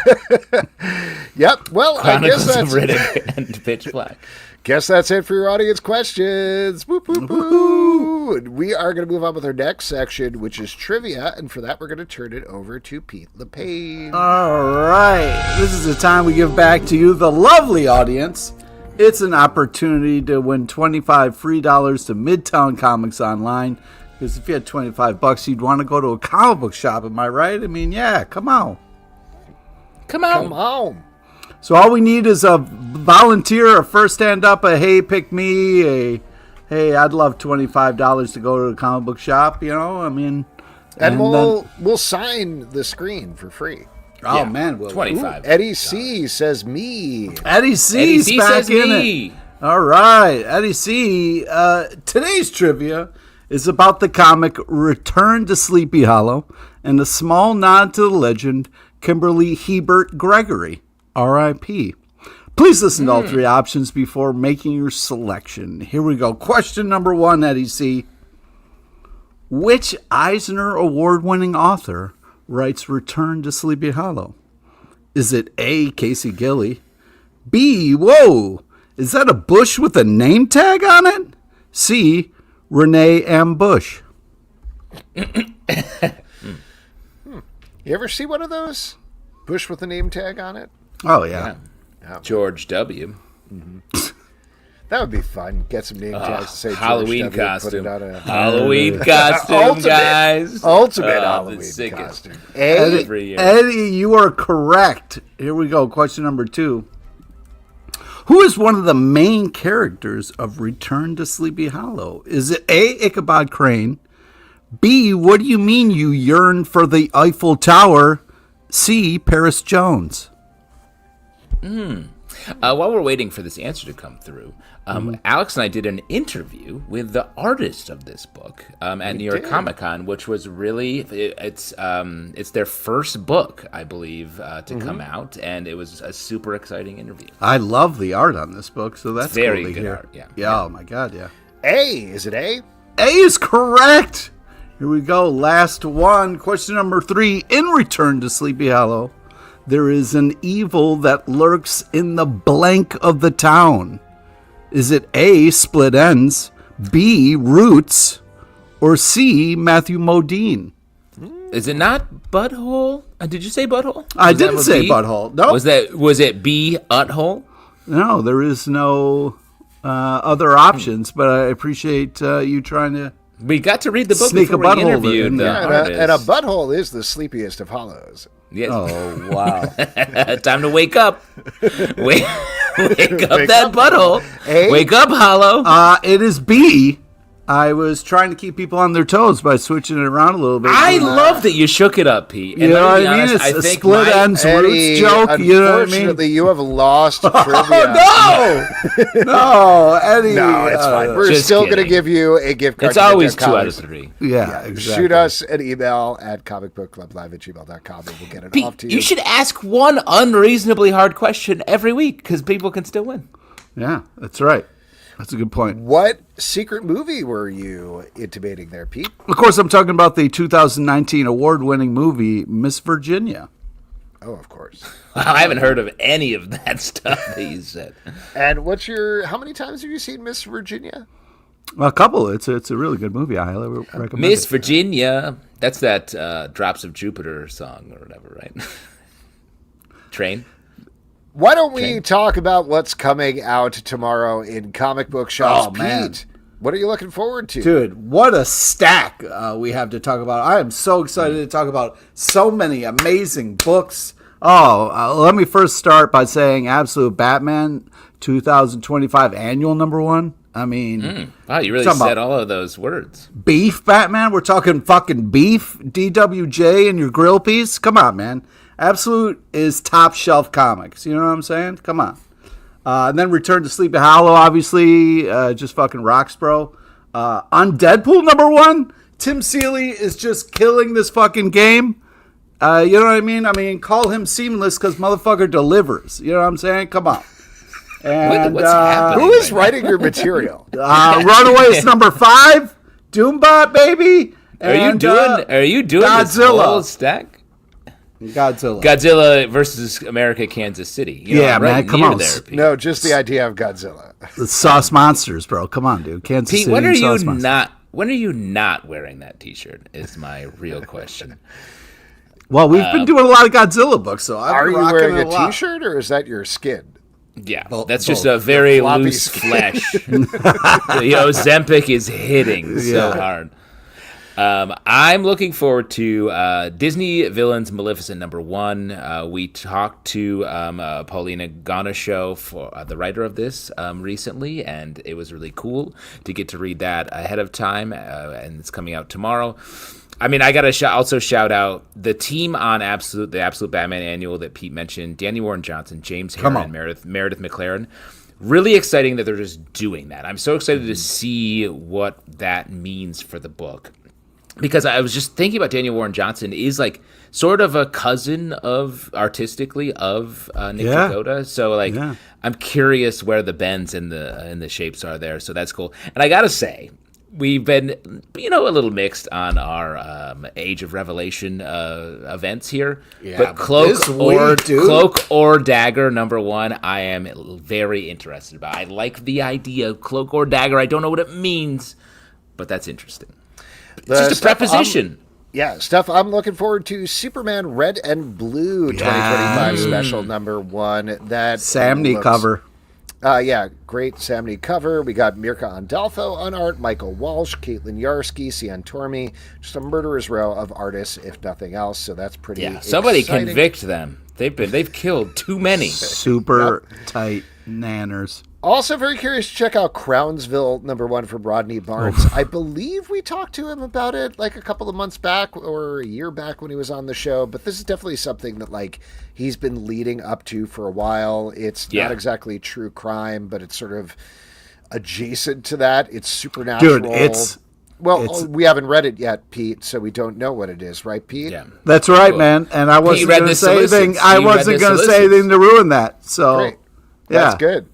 Yep. Well, Chronicles I guess that's of Riddick and Pitch Black. Guess that's it for your audience questions. Woo, woo, woo. And we are going to move on with our next section, which is trivia. And for that, we're going to turn it over to Pete LePage. All right. This is the time we give back to you, the lovely audience. It's an opportunity to win $25 free to Midtown Comics online. Because if you had $25, you'd want to go to a comic book shop. Am I right? I mean, yeah, come on. Come on. So all we need is a volunteer, a first stand up, a hey, pick me, hey, I'd love $25 to go to a comic book shop, I mean. And we'll sign the screen for free. Oh, man. We'll, 25. Eddie C says me. Eddie C says me. All right. Eddie C. Today's trivia is about the comic Return to Sleepy Hollow and a small nod to the legend Kimberly Hebert Gregory. R.I.P. Please listen to all 3 options before making your selection. Here we go. Question number 1, Eddie C. Which Eisner Award-winning author writes Return to Sleepy Hollow? Is it A, Casey Gilley? B, whoa, is that a bush with a name tag on it? C, Renee M. Bush. You ever see one of those? Bush with a name tag on it? Oh, yeah. George W. Mm-hmm. That would be fun. Get some name tags to say Halloween George W. costume. Halloween costume, guys. Ultimate Halloween costume. Eddie, you are correct. Here we go. Question number 2. Who is one of the main characters of Return to Sleepy Hollow? Is it A, Ichabod Crane? B, what do you mean you yearn for the Eiffel Tower? C, Paris Jones. While we're waiting for this answer to come through, Alex and I did an interview with the artist of this book at New York Comic Con, which was really it's their first book, I believe, to come out, and it was a super exciting interview. I love the art on this book, so that's very cool to good hear. art. Yeah. Yeah. Oh my God. Yeah. A, is it A? A is correct. Here we go. Last one. Question number 3. In Return to Sleepy Hollow, there is an evil that lurks in the blank of the town. Is it A, Split Ends, B, Roots, or C, Matthew Modine? Is it not Butthole? Did you say Butthole? I didn't say Butthole. No. Was it B, Utthole? No, there is no other options, but I appreciate you trying to... We got to read the book Sneak a before we butthole interviewed in. the artist. And a butthole is the sleepiest of hollows. Yes. Oh, wow. Time to wake up. Wake up that butthole. A? Wake up, Hollow. It is B. I was trying to keep people on their toes by switching it around a little bit. I love that you shook it up, Pete. You know what I mean? It's a split ends Roots joke. You know what I mean? Unfortunately, you have lost trivia. Oh, no! No, Eddie. No, it's fine. We're Just still going to kidding. give you a gift card. It's to always Midtown 2 out of Comics. 3. Yeah, exactly. Shoot us an email at comicbookclublive@gmail.com and we'll get it off to you. You should ask one unreasonably hard question every week because people can still win. Yeah, that's right. That's a good point. What secret movie were you intimating there, Pete? Of course, I'm talking about the 2019 award-winning movie, Miss Virginia. Oh, of course. I haven't heard of any of that stuff that you said. And how many times have you seen Miss Virginia? A couple. It's a really good movie. I highly recommend Miss it. Virginia. That's that Drops of Jupiter song or whatever, right? Train. Why don't we talk about what's coming out tomorrow in comic book shops? Oh, man. Pete, what are you looking forward to? Dude, what a stack we have to talk about. I am so excited to talk about so many amazing books. Let me first start by saying Absolute Batman 2025 annual #1. I mean... Wow, you really said all of those words. Beef Batman? We're talking fucking beef? DWJ and your grill piece? Come on, man. Absolute is top shelf comics. You know what I'm saying? Come on. And then Return to Sleepy Hollow, obviously. Just fucking rocks, bro. On Deadpool #1, Tim Seeley is just killing this fucking game. You know what I mean? I mean, call him seamless because motherfucker delivers. You know what I'm saying? Come on. And What's happening? Who is writing your material? Runaways #5, Doombot, baby. Are you doing Godzilla. this whole stack? Godzilla versus America, Kansas City. You know, Yeah, right man, come near on. there, Pete. No, just the idea of Godzilla. The Sauce Monsters, bro. Come on, dude. Kansas Pete, City. when are and you Sauce Monsters. not? When are you not wearing that T-shirt? Is my real question. Well, we've been doing a lot of Godzilla books, so I've Are been you rocking wearing it a lot. T-shirt or is that your skin? Yeah, Both- that's just both. a very Floppy loose skin. flesh. The Ozempic is hitting so hard. I'm looking forward to Disney Villains Maleficent #1. We talked to Paulina Ganucheau, for the writer of this, recently, and it was really cool to get to read that ahead of time, and it's coming out tomorrow. I mean, I got to also shout out the team on the Absolute Batman Annual that Pete mentioned, Danny Warren Johnson, James Herron, and Meredith McLaren. Really exciting that they're just doing that. I'm so excited to see what that means for the book. Because I was just thinking about Daniel Warren Johnson is like sort of a cousin of artistically of Nick Dragotta. So like I'm curious where the bends and the shapes are there. So that's cool. And I gotta say, we've been a little mixed on our Age of Revelation events here. Yeah, but Cloak or Dagger #1, I am very interested about. I like the idea of Cloak or Dagger. I don't know what it means, but that's interesting. It's just a preposition. Stuff I'm looking forward to. Superman Red and Blue 2025 special #1. That Samney cover. Great Samney cover. We got Mirka Andolfo on art, Michael Walsh, Caitlin Yarsky, Sian Tormey. Just a murderer's row of artists, if nothing else. So that's pretty somebody exciting. convict them. They've killed too many. Super tight nanners. Also very curious to check out Crownsville #1 from Rodney Barnes. I believe we talked to him about it like a couple of months back or a year back when he was on the show, but this is definitely something that like he's been leading up to for a while. It's not exactly true crime, but it's sort of adjacent to that. It's supernatural. Dude, we haven't read it yet, Pete, so we don't know what it is, right, Pete? Yeah. That's right, man. And I wasn't going to say anything. I wasn't going to say anything to ruin that. So Great. That's good.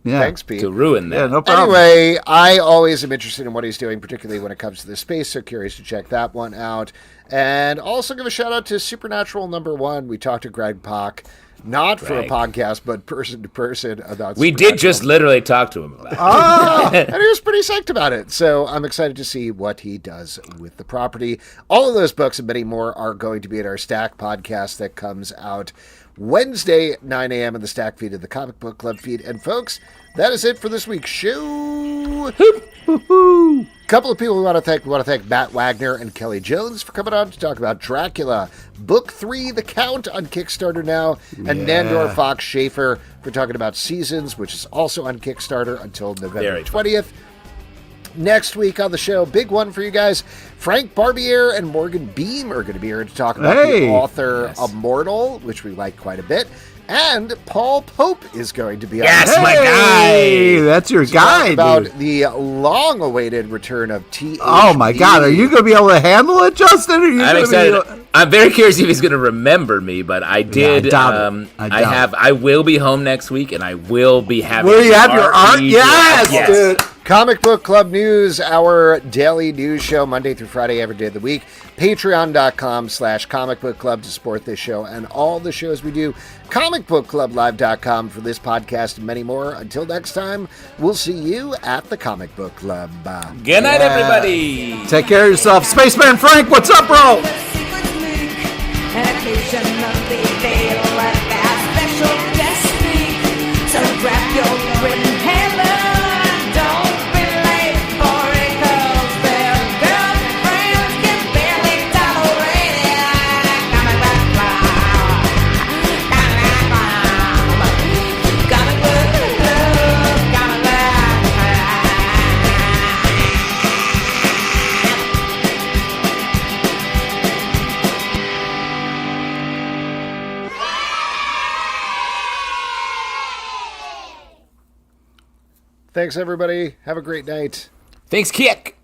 Yeah. Thanks, Pete. To ruin that. Yeah, no problem. Anyway, I always am interested in what he's doing, particularly when it comes to the space, so curious to check that one out. And also give a shout out to Supernatural #1. We talked to Greg Pak, not for a podcast, but person to person about We did just literally talk to him about it. Oh, and he was pretty psyched about it. So I'm excited to see what he does with the property. All of those books and many more are going to be in our Stack podcast that comes out Wednesday at 9 a.m. in the Stack feed of the Comic Book Club feed. And folks, that is it for this week's show. A couple of people we want to thank. We want to thank Matt Wagner and Kelley Jones for coming on to talk about Dracula Book 3, The Count, on Kickstarter now, and Nandor Schaffer for talking about Seasons, which is also on Kickstarter until November 20th. Next week on the show, big one for you guys. Frank Barbier and Morgan Beam are going to be here to talk about the author Immortal, which we like quite a bit. And Paul Pope is going to be on. Yes, my guy. That's your guy, about dude. the long-awaited return of THB. Oh my God, are you going to be able to handle it, Justin? I'm excited. I'm very curious if he's going to remember me, but I did. Yeah, I will be home next week, and I will be having. Will you have your art? Yes, dude. Comic Book Club News, our daily news show, Monday through Friday, every day of the week. Patreon.com/Comic Book Club to support this show and all the shows we do. ComicBookClubLive.com for this podcast and many more. Until next time, we'll see you at the Comic Book Club. Good night, everybody. Take care of yourself. Spaceman Frank, what's up, bro? And occasionally they'll let that special guest speak. So grab your written hammer. Don't be late for it, 'cause their girlfriends can barely tolerate it. Comic Book Club. Comic Book Club. Comic Book Club. Thanks, everybody. Have a great night. Thanks, Kick.